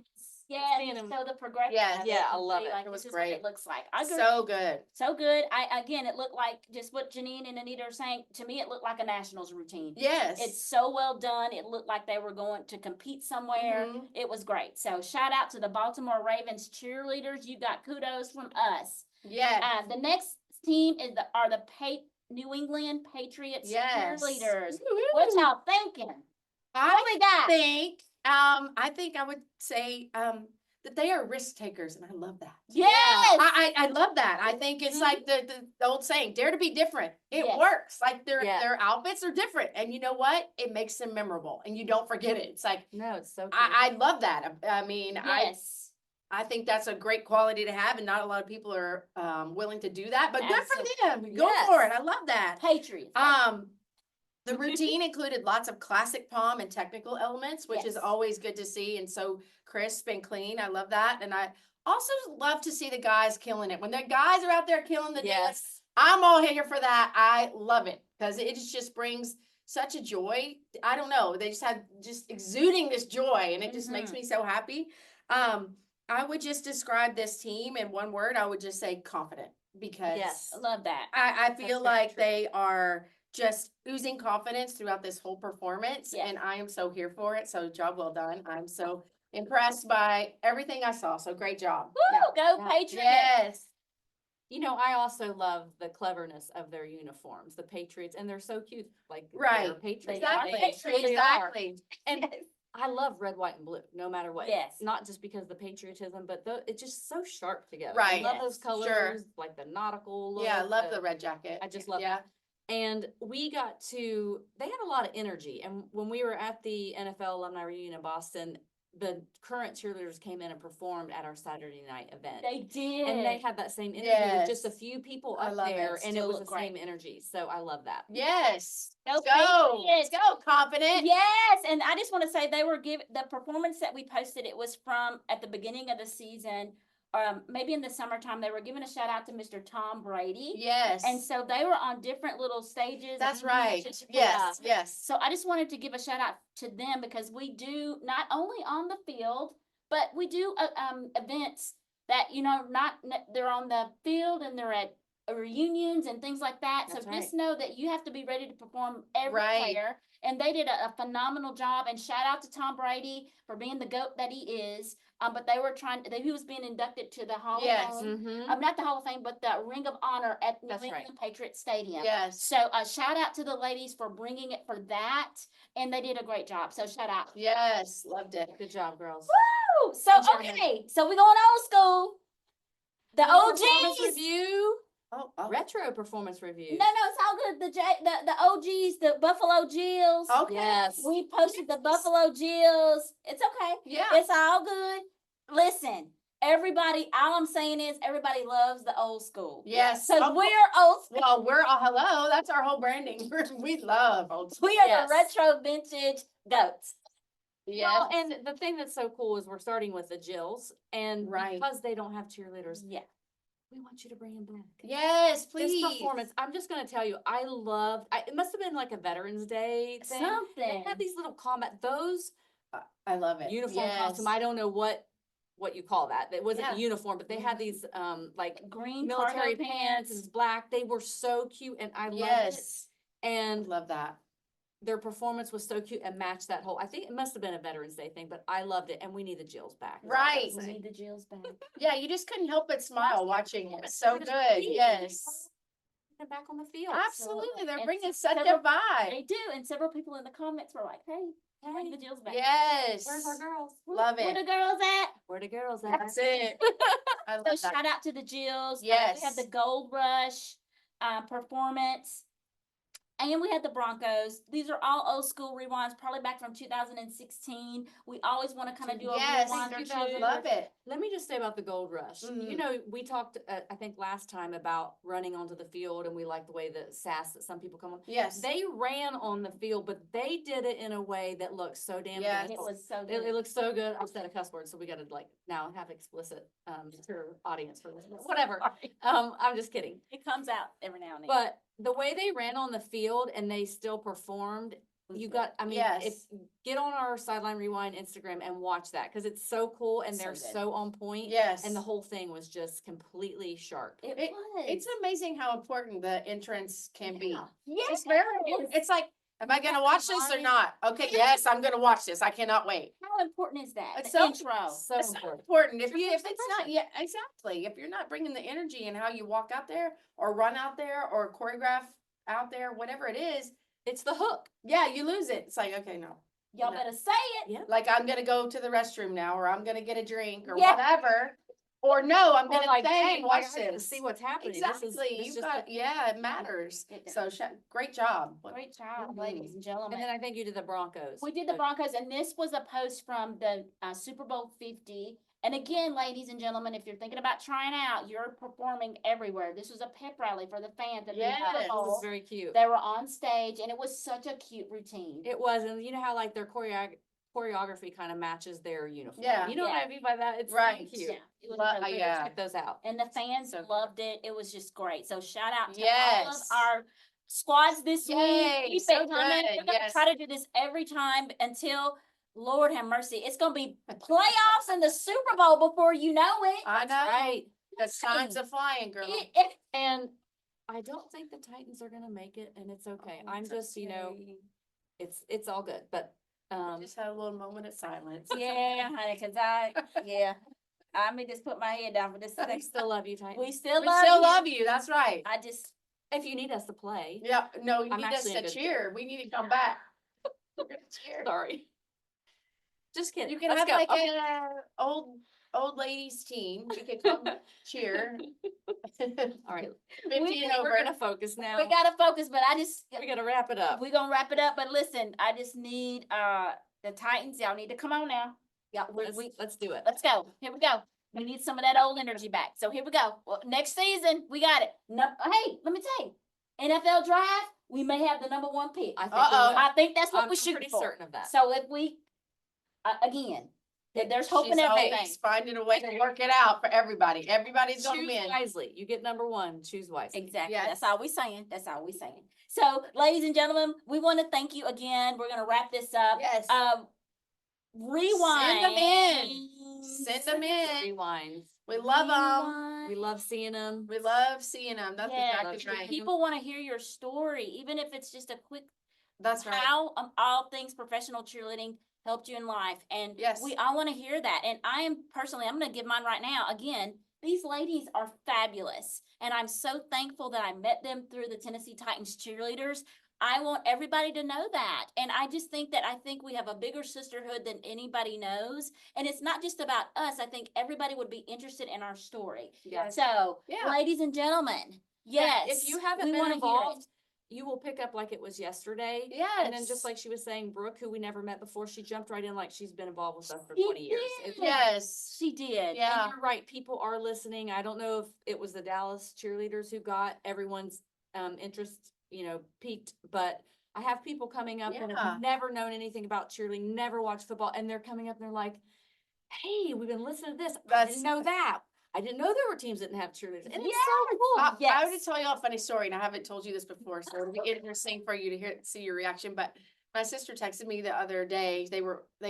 Speaker 1: Yeah,
Speaker 3: Seeing
Speaker 1: just
Speaker 3: them-
Speaker 1: show the progression.
Speaker 2: Yes.
Speaker 1: of
Speaker 3: Yeah, I
Speaker 1: and
Speaker 3: love
Speaker 1: see,
Speaker 3: it.
Speaker 1: Like,
Speaker 2: It was
Speaker 1: this is what
Speaker 2: great.
Speaker 1: it looks like. I agree.
Speaker 2: So good.
Speaker 1: So good. Again, it looked like just what Jeanine and Anita are saying. To me, it looked like a Nationals routine.
Speaker 2: Yes.
Speaker 1: It's so well done. It looked like they were going to compete somewhere.
Speaker 2: Mhm.
Speaker 1: It was great. So shout out to the Baltimore Ravens cheerleaders. You got kudos from us.
Speaker 2: Yes.
Speaker 1: The next team are the New England Patriots
Speaker 2: Yes.
Speaker 1: cheerleaders.
Speaker 2: Woo-hoo.
Speaker 1: What y'all thinking? What we got?
Speaker 2: I think I would say that they are risk takers, and I love that.
Speaker 1: Yes.
Speaker 2: I love that. I think it's like the old saying, dare to be different. It
Speaker 1: Yes.
Speaker 2: works. Like
Speaker 3: Yeah.
Speaker 2: their outfits are different, and you know what? It makes them memorable, and you don't forget it. It's like
Speaker 3: No, it's so cool.
Speaker 2: I love that. I mean,
Speaker 1: Yes.
Speaker 2: I think that's a great quality to have, and not a lot of people are willing to do that. But good for them. Go
Speaker 3: Yes.
Speaker 2: for it. I love that.
Speaker 1: Patriots.
Speaker 2: The routine included lots of classic Pom and technical elements, which is
Speaker 1: Yes.
Speaker 2: always good to see, and so crisp and clean. I love that. And I also love to see the guys killing it. When the guys are out there killing the dance,
Speaker 3: Yes.
Speaker 2: I'm all here for that. I love it, because it just brings such a joy. I don't know. They just have just exuding this joy, and it just makes me so happy. I would just describe this team in one word. I would just say confident, because
Speaker 3: Yes.
Speaker 1: I love that.
Speaker 2: I
Speaker 3: That's
Speaker 2: feel
Speaker 3: very
Speaker 2: like
Speaker 3: true.
Speaker 2: they are just oozing confidence throughout this whole performance,
Speaker 1: Yes.
Speaker 2: and I am so here for it. So job well done. I'm so impressed by everything I saw. So great job.
Speaker 1: Woo, go
Speaker 3: Yeah.
Speaker 1: Patriots.
Speaker 2: Yes.
Speaker 3: You know, I also love the cleverness of their uniforms, the Patriots, and they're so cute. Like they're
Speaker 2: Right.
Speaker 3: Patriots.
Speaker 2: Exactly.
Speaker 3: They truly are.
Speaker 2: Exactly.
Speaker 3: And I love red, white, and blue, no matter what.
Speaker 1: Yes.
Speaker 3: Not just because of the patriotism, but it's just so sharp together.
Speaker 2: Right.
Speaker 3: I love those
Speaker 1: Yes,
Speaker 3: colors,
Speaker 2: sure.
Speaker 3: like the nautical look.
Speaker 2: Yeah, I love the red jacket.
Speaker 3: I just love
Speaker 2: Yeah.
Speaker 3: that. And they had a lot of energy. And when we were at the NFL Alumni Reunion in Boston, the current cheerleaders came in and performed at our Saturday night event.
Speaker 1: They did.
Speaker 3: And they had that same energy with just a
Speaker 2: Yes.
Speaker 3: few people
Speaker 2: I
Speaker 3: up
Speaker 2: love it.
Speaker 3: there, and it
Speaker 1: Still
Speaker 3: was
Speaker 1: look
Speaker 3: the same
Speaker 1: great.
Speaker 3: energy. So I love that.
Speaker 2: Yes.
Speaker 1: Go
Speaker 2: Let's go.
Speaker 1: Patriots.
Speaker 2: Let's go. Confident.
Speaker 1: Yes, and I just want to say they were the performance that we posted. It was from at the beginning of the season, maybe in the summertime. They were giving a shout out to Mr. Tom Brady,
Speaker 2: Yes.
Speaker 1: and so they were on different little stages.
Speaker 2: That's
Speaker 1: and
Speaker 2: right.
Speaker 1: just-
Speaker 2: Yes. Yes.
Speaker 1: So I just wanted to give a shout out to them, because we do not only on the field, but we do events that they're on the field and they're at reunions and things like that.
Speaker 3: That's
Speaker 1: So
Speaker 3: right.
Speaker 1: just know that you have to be ready to perform everywhere.
Speaker 2: Right.
Speaker 1: And they did a phenomenal job. And shout out to Tom Brady for being the GOAT that he is. But they were he was being inducted to the Hall
Speaker 2: Yes.
Speaker 1: of Fame.
Speaker 3: Mm-hmm.
Speaker 1: Not the Hall of Fame, but the Ring of Honor at New
Speaker 3: That's right.
Speaker 1: England Patriots Stadium.
Speaker 2: Yes.
Speaker 1: So shout out to the ladies for bringing it for that. And they did a great job. So shout out.
Speaker 2: Yes. Loved it.
Speaker 3: Good job, girls.
Speaker 1: Woo! So,
Speaker 2: Good job.
Speaker 1: okay. So we're going old school. The
Speaker 3: Performance
Speaker 1: OGs.
Speaker 3: review.
Speaker 2: Oh.
Speaker 3: Retro performance review.
Speaker 1: No, it's all good. The OGs, the Buffalo Jills.
Speaker 2: Okay.
Speaker 3: Yes.
Speaker 1: We posted the Buffalo Jills. It's okay.
Speaker 2: Yeah.
Speaker 1: It's all good. Listen, everybody, all I'm saying is everybody loves the old school.
Speaker 2: Yes.
Speaker 1: So
Speaker 2: Oh,
Speaker 1: we're old school.
Speaker 2: Well, we're hello. That's our whole branding. We love old school.
Speaker 1: We are
Speaker 3: Yes.
Speaker 1: the retro vintage goats.
Speaker 2: Yes.
Speaker 3: Well, and the thing that's so cool is we're starting with the Jills, and
Speaker 2: Right.
Speaker 3: because they don't have cheerleaders,
Speaker 1: Yeah.
Speaker 3: we want you to bring him back.
Speaker 2: Yes,
Speaker 3: This
Speaker 2: please.
Speaker 3: performance, I'm just gonna tell you, I loved, it must have been like a Veterans Day thing. They
Speaker 1: Something.
Speaker 3: had these little those
Speaker 2: I love it.
Speaker 3: uniform costume,
Speaker 2: Yes.
Speaker 3: I don't know what you call that. It wasn't
Speaker 2: Yeah.
Speaker 3: a uniform, but they had these, like
Speaker 1: Green
Speaker 3: military
Speaker 1: cargo
Speaker 3: pants, and it's black. They were so cute and I loved it.
Speaker 2: Yes. I
Speaker 3: And
Speaker 2: love that.
Speaker 3: their performance was so cute and matched that whole, I think it must have been a Veterans Day thing, but I loved it and we need the Jills back. is all I'm
Speaker 2: Right.
Speaker 1: We
Speaker 3: saying.
Speaker 1: need the Jills back.
Speaker 2: Yeah, you just couldn't help but smile watching it. So
Speaker 3: We're just
Speaker 2: good.
Speaker 3: pleased.
Speaker 2: Yes.
Speaker 3: They're back on the field.
Speaker 2: Absolutely. They're
Speaker 1: and
Speaker 2: bringing such a
Speaker 1: several-
Speaker 2: vibe.
Speaker 1: They do, and several people in the comments were like, "Hey, bring the Jills back."
Speaker 2: Yes.
Speaker 3: Where's our girls?
Speaker 2: Love
Speaker 1: Where
Speaker 2: it.
Speaker 1: the girls at?
Speaker 3: Where the girls at?
Speaker 2: That's it. I
Speaker 1: So
Speaker 2: love that.
Speaker 1: shout out to the Jills.
Speaker 2: Yes.
Speaker 1: We had the Gold Rush performance. And we had the Broncos. These are all old school rewinds, probably back from 2016. We always want to kind of do a
Speaker 2: Yes.
Speaker 1: rewind or two.
Speaker 2: Love it.
Speaker 3: Let me just say about the Gold Rush. You
Speaker 2: Mhm.
Speaker 3: know, we talked, I think last time about running onto the field and we like the way the sass that some people come on.
Speaker 2: Yes.
Speaker 3: They ran on the field, but they did it in a way that looked so damn
Speaker 2: Yes.
Speaker 3: good.
Speaker 1: It was so
Speaker 3: It
Speaker 1: good.
Speaker 3: looks so good. I said a cuss word, so we gotta like now have explicit, for audience for this, whatever. I'm just kidding.
Speaker 1: It comes out every now and then.
Speaker 3: But the way they ran on the field and they still performed, you got, I mean, if
Speaker 2: Yes.
Speaker 3: get on our Sideline Rewind Instagram and watch that, cause it's so cool and
Speaker 1: So
Speaker 3: they're
Speaker 1: good.
Speaker 3: so on point.
Speaker 2: Yes.
Speaker 3: And the whole thing was just completely sharp.
Speaker 1: it
Speaker 2: it-
Speaker 1: was.
Speaker 2: It's amazing how important the entrance can be.
Speaker 1: Yes.
Speaker 2: It's very important. It's like, am I gonna watch this or not? Okay, yes, I'm gonna watch this. I cannot wait.
Speaker 1: How important is that?
Speaker 2: It's
Speaker 1: The
Speaker 2: so-
Speaker 1: intro.
Speaker 3: So
Speaker 2: It's so
Speaker 3: important.
Speaker 2: important. If
Speaker 3: It's
Speaker 2: you,
Speaker 3: your
Speaker 2: if
Speaker 3: first
Speaker 2: it's not,
Speaker 3: impression.
Speaker 2: yeah, exactly. If you're not bringing the energy and how you walk out there or run out there or choreograph out there, whatever it is,
Speaker 3: It's the hook.
Speaker 2: yeah, you lose it. It's like, okay, no.
Speaker 1: Y'all
Speaker 2: No.
Speaker 1: better say it.
Speaker 3: Yeah.
Speaker 2: Like I'm gonna go to the restroom now, or I'm gonna get a drink or
Speaker 1: Yeah.
Speaker 2: whatever. Or no, I'm
Speaker 3: Or
Speaker 2: gonna
Speaker 3: like,
Speaker 2: stay and watch
Speaker 3: I gotta
Speaker 2: this.
Speaker 3: see what's happening.
Speaker 2: Exactly.
Speaker 3: This
Speaker 2: You've
Speaker 3: just
Speaker 2: got, yeah, it matters.
Speaker 1: It does.
Speaker 2: So great job.
Speaker 1: Great job,
Speaker 2: Mhm.
Speaker 1: ladies and gentlemen.
Speaker 3: and then I think you did the Broncos.
Speaker 1: We did the Broncos, and this was a post from the Super Bowl 50. And again, ladies and gentlemen, if you're thinking about trying out, you're performing everywhere. This was a pep rally for the fans at the
Speaker 2: Yes.
Speaker 1: Super
Speaker 3: It was
Speaker 1: Bowl.
Speaker 3: very cute.
Speaker 1: They were on stage, and it was such a cute routine.
Speaker 3: It was, and you know how like their choreography kind of matches their uniform.
Speaker 2: Yeah.
Speaker 3: You know what
Speaker 1: Yeah.
Speaker 3: I mean by that? It's so
Speaker 2: Right.
Speaker 3: cute.
Speaker 1: Yeah, it was
Speaker 2: Lo-
Speaker 1: really good.
Speaker 2: yeah.
Speaker 3: Check those out.
Speaker 1: And the fans
Speaker 2: So-
Speaker 1: loved it. It was just great. So shout out to all of
Speaker 2: Yes.
Speaker 1: our squads this
Speaker 2: Yay,
Speaker 1: week. Keep
Speaker 2: so
Speaker 1: it coming.
Speaker 2: good,
Speaker 1: We're gonna
Speaker 2: yes.
Speaker 1: try to do this every time until, Lord have mercy, it's gonna be playoffs in the Super Bowl before you know it.
Speaker 2: I know.
Speaker 3: Right.
Speaker 2: The time's a flying, girl.
Speaker 3: And I don't think the Titans are gonna make it, and it's okay.
Speaker 1: Oh,
Speaker 3: I'm
Speaker 1: it's
Speaker 3: just, you know,
Speaker 1: okay.
Speaker 3: it's all good. But
Speaker 2: Just had a little moment of silence.
Speaker 1: Yeah, honey, cause I may just put my head down for this
Speaker 3: I
Speaker 1: thing.
Speaker 3: still love you, Titans.
Speaker 1: We still
Speaker 2: We
Speaker 1: love
Speaker 2: still
Speaker 1: you.
Speaker 2: love you. That's right.
Speaker 1: I just,
Speaker 3: If you need us to play,
Speaker 2: Yeah, no, you
Speaker 3: I'm
Speaker 2: need us
Speaker 3: actually a
Speaker 2: to
Speaker 3: good
Speaker 2: cheer. We need to come back. We're gonna cheer.
Speaker 3: sorry. Just kidding.
Speaker 2: You can
Speaker 3: Let's
Speaker 2: have
Speaker 3: go.
Speaker 2: like
Speaker 3: Okay.
Speaker 2: a old ladies team. We could come cheer.
Speaker 3: All right.
Speaker 2: 50 and
Speaker 3: We're
Speaker 2: over.
Speaker 3: gonna focus now.
Speaker 1: we gotta focus, but I just,
Speaker 3: We gotta wrap it up.
Speaker 1: we're gonna wrap it up, but listen, I just need, the Titans, y'all need to come on now. Yeah,
Speaker 3: Let's do it.
Speaker 1: let's go. Here we go. We need some of that old energy back. So here we go. Well, next season, we got it. No, hey, let me tell you, NFL draft, we may have the number 1 pick.
Speaker 3: I think
Speaker 2: Uh-oh.
Speaker 1: I think that's what
Speaker 3: I'm
Speaker 1: we're shooting
Speaker 3: pretty
Speaker 1: for.
Speaker 3: certain of that.
Speaker 1: So if we, again, if there's hope in
Speaker 2: She's
Speaker 1: everything.
Speaker 2: always finding a way to work it out for everybody. Everybody's gonna
Speaker 3: Choose
Speaker 2: win.
Speaker 3: wisely. You get number 1. Choose wisely.
Speaker 1: Exactly.
Speaker 2: Yes.
Speaker 1: That's all we saying. That's all we saying. So, ladies and gentlemen, we want to thank you again. We're gonna wrap this up.
Speaker 2: Yes.
Speaker 1: Rewind.
Speaker 2: Send 'em in. Send them in.
Speaker 3: Rewinds.
Speaker 2: We love them.
Speaker 1: Rewind.
Speaker 3: We love seeing them.
Speaker 2: We love seeing them. That's
Speaker 1: Yeah,
Speaker 2: exactly
Speaker 3: love
Speaker 2: right.
Speaker 1: people want to hear your story, even if it's just a quick
Speaker 2: That's right.
Speaker 1: how all things professional cheerleading helped you in life. And
Speaker 2: Yes.
Speaker 1: we all want to hear that. And I am personally, I'm going to give mine right now. Again, these ladies are fabulous. And I'm so thankful that I met them through the Tennessee Titans cheerleaders. I want everybody to know that. And I just think that we have a bigger sisterhood than anybody knows. And it's not just about us. I think everybody would be interested in our story.
Speaker 3: Yes.
Speaker 1: So,
Speaker 2: Yeah.
Speaker 1: ladies and gentlemen,
Speaker 3: Yeah,
Speaker 1: yes.
Speaker 3: If you haven't
Speaker 1: we
Speaker 3: been
Speaker 1: wanna hear it.
Speaker 3: involved, you will pick up like it was yesterday.
Speaker 2: Yes.
Speaker 3: And then just like she was saying, Brooke, who we never met before, she jumped right in like she's been involved with us for
Speaker 1: She
Speaker 3: 20 years.
Speaker 1: did.
Speaker 3: It's-
Speaker 2: Yes.
Speaker 1: She did.
Speaker 2: Yeah.
Speaker 3: And you're right, people are listening. I don't know if it was the Dallas cheerleaders who got everyone's interest, peaked, but I have people coming up that
Speaker 2: Yeah.
Speaker 3: have never known anything about cheerleading, never watched football, and they're coming up and they're like, hey, we've been listening to this. I
Speaker 2: That's-
Speaker 3: didn't know that. I didn't know there were teams that didn't have cheerleaders. And it's
Speaker 1: Yes.
Speaker 3: so cool.
Speaker 2: I
Speaker 1: Yes.
Speaker 2: have to tell you a funny story, and I haven't told you this before, so it'll be interesting for you to see your reaction. But my sister texted me the other day. They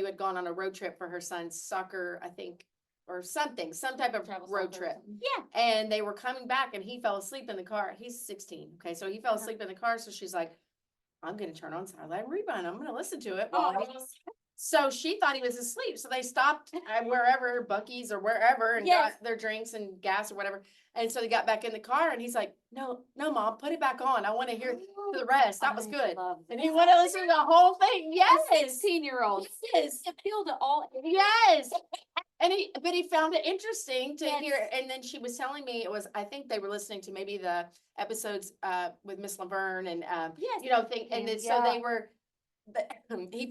Speaker 2: had gone on a road trip for her son's soccer, I think, or something, some type of
Speaker 3: Travel
Speaker 2: road
Speaker 3: soccer or
Speaker 2: trip.
Speaker 3: something.
Speaker 1: Yeah.
Speaker 2: And they were coming back, and he fell asleep in the car. He's 16. Okay, so he fell
Speaker 1: Uh-huh.
Speaker 2: asleep in the car. So she's like, "I'm gonna turn on Sideline Rewind. I'm gonna listen to it."
Speaker 3: Oh,
Speaker 2: So she thought he was asleep. So they stopped at wherever, Buc-ee's or wherever, and
Speaker 1: Yes.
Speaker 2: got their drinks and gas or whatever. And so they got back in the car, and he's like, "No, no, Mom, put it back on. I want to hear the rest. That was
Speaker 3: I
Speaker 2: good."
Speaker 3: love
Speaker 2: And
Speaker 3: that.
Speaker 2: he wanted to listen to the whole thing. Yes.
Speaker 3: 16-year-old.
Speaker 2: Yes.
Speaker 3: Appeal to all.
Speaker 2: Yes. But he found it interesting to
Speaker 1: Yes.
Speaker 2: hear. And then she was telling me I think they were listening to maybe the episodes with Miss Laverne and
Speaker 1: Yes.
Speaker 2: and then, so
Speaker 3: Yeah.
Speaker 2: they were. He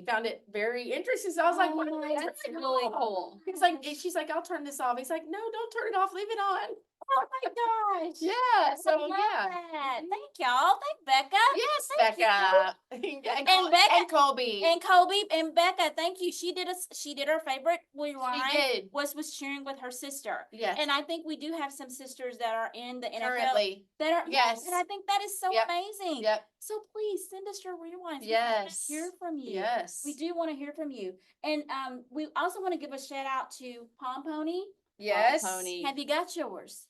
Speaker 2: found it very interesting. So I was like,
Speaker 1: Oh
Speaker 2: "Wow,
Speaker 1: my,
Speaker 2: that's
Speaker 3: That's really cool.
Speaker 2: He's like, she's like, "I'll turn this off." He's like, "No, don't turn it off. Leave it on."
Speaker 1: Oh my gosh.
Speaker 2: Yeah. So
Speaker 1: Love
Speaker 2: yeah.
Speaker 1: that. Thank y'all. Thank Becca.
Speaker 2: Yes,
Speaker 1: Thank you.
Speaker 2: Becca.
Speaker 1: And Becca-
Speaker 2: and Colby.
Speaker 1: And Kobe and Becca, thank you. She did her favorite
Speaker 2: She
Speaker 1: rewind
Speaker 2: did.
Speaker 1: was cheering with her sister.
Speaker 2: Yes.
Speaker 1: And I think we do have some sisters that are in the NFL
Speaker 2: Currently.
Speaker 1: that are
Speaker 2: Yes.
Speaker 1: and I think that is so
Speaker 2: Yep.
Speaker 1: amazing.
Speaker 2: Yep.
Speaker 1: So please send us your rewinds. We wanna
Speaker 2: Yes.
Speaker 1: hear from you.
Speaker 2: Yes.
Speaker 1: We do want to hear from you. And we also want to give a shout out to Pom Pony.
Speaker 2: Yes.
Speaker 3: Pony.
Speaker 1: Have you got yours?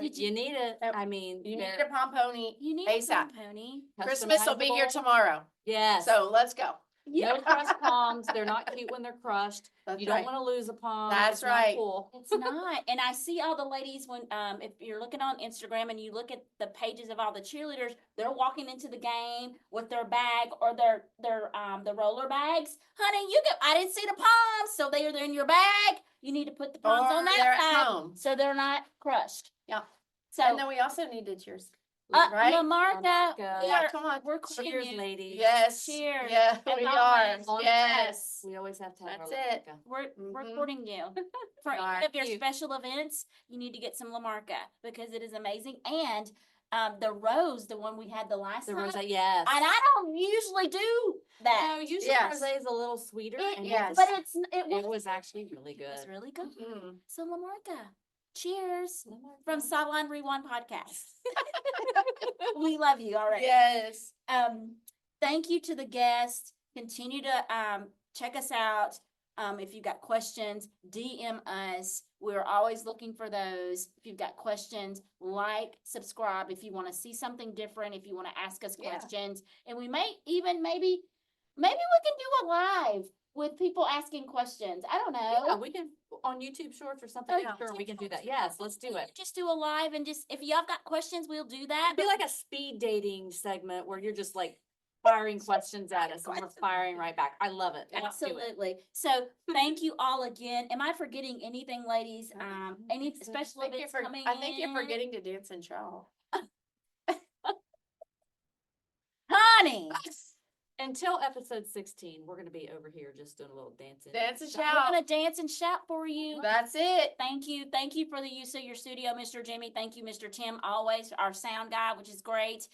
Speaker 2: Did
Speaker 3: You need it.
Speaker 2: Yep.
Speaker 3: I mean,
Speaker 2: You
Speaker 3: they're
Speaker 2: need a Pom Pony.
Speaker 1: You need
Speaker 2: ASAP.
Speaker 1: a Pom Pony.
Speaker 2: Christmas will be here
Speaker 3: customizable.
Speaker 2: tomorrow.
Speaker 3: Yes.
Speaker 2: So let's go.
Speaker 1: Yeah.
Speaker 3: No crushed palms. They're not cute when they're crushed.
Speaker 2: That's
Speaker 3: You
Speaker 2: right.
Speaker 3: don't want to lose a palm.
Speaker 2: That's
Speaker 3: It's not
Speaker 2: right.
Speaker 3: cool.
Speaker 1: It's not. And I see all the ladies when if you're looking on Instagram and you look at the pages of all the cheerleaders, they're walking into the game with their bag or their the roller bags. Honey, I didn't see the palms, so they're in your bag. You need to put the palms
Speaker 2: Or
Speaker 1: on
Speaker 2: they're
Speaker 1: that
Speaker 2: at
Speaker 1: side
Speaker 2: home.
Speaker 1: so they're not crushed.
Speaker 2: Yeah.
Speaker 1: So
Speaker 2: And then we also need to cheers. right?
Speaker 1: Lamarca,
Speaker 3: Lamarca.
Speaker 2: Yeah, come on.
Speaker 1: we're quoting
Speaker 3: Cheers,
Speaker 1: you.
Speaker 3: ladies.
Speaker 2: Yes.
Speaker 1: Cheers.
Speaker 2: Yeah,
Speaker 1: As
Speaker 2: we are.
Speaker 1: always.
Speaker 3: On
Speaker 2: Yes.
Speaker 3: We always have to have
Speaker 2: That's
Speaker 3: our
Speaker 2: it.
Speaker 3: Lamarca.
Speaker 1: We're
Speaker 2: Mhm.
Speaker 1: courting you. For
Speaker 2: Are
Speaker 1: any of your
Speaker 3: you.
Speaker 1: special events, you need to get some Lamarca because it is amazing. And the rose, the one we had the last
Speaker 3: The
Speaker 1: time,
Speaker 3: rosé, yes.
Speaker 1: and I don't usually do that.
Speaker 3: No, usually
Speaker 2: Yes.
Speaker 3: rosé is a little sweeter. and
Speaker 2: Yes.
Speaker 1: But
Speaker 3: it
Speaker 1: it
Speaker 3: was actually really
Speaker 1: it was
Speaker 3: good.
Speaker 1: really good.
Speaker 2: Mhm.
Speaker 1: So Lamarca, cheers
Speaker 3: Lamarca.
Speaker 1: from Sideline Rewind podcast. We love you already.
Speaker 2: Yes.
Speaker 1: Thank you to the guests. Continue to check us out. If you've got questions, DM us. We're always looking for those. If you've got questions, like, subscribe. If you want to see something different, if you want to ask us
Speaker 2: Yeah.
Speaker 1: questions, and we may even maybe we can do a live with people asking questions. I don't know.
Speaker 3: Yeah, we can, on YouTube Shorts or something,
Speaker 1: Oh,
Speaker 3: sure, we
Speaker 1: YouTube
Speaker 3: can do that.
Speaker 1: Shorts.
Speaker 3: Yes, let's do it.
Speaker 1: Just do a live and just if y'all got questions, we'll do that.
Speaker 3: It'd be like a speed dating segment where you're just like firing questions at us and we're firing right back. I love it. Let's do it.
Speaker 1: Absolutely. So thank you all again. Am I forgetting anything, ladies? Any special events coming
Speaker 2: I think you're
Speaker 1: in?
Speaker 2: forgetting to dance and shout.
Speaker 1: Honey.
Speaker 3: Until episode 16, we're gonna be over here just doing a little dancing.
Speaker 2: Dance and
Speaker 1: We're
Speaker 2: shout.
Speaker 1: gonna dance and shout for you.
Speaker 2: That's it.
Speaker 1: Thank you. Thank you for the use of your studio, Mr. Jimmy. Thank you, Mr. Tim, always our sound guy, which is great.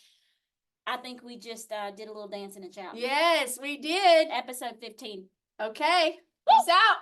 Speaker 1: I think we just did a little dancing and shouting.
Speaker 2: Yes, we did.
Speaker 1: Episode 15.
Speaker 2: Okay. Peace out.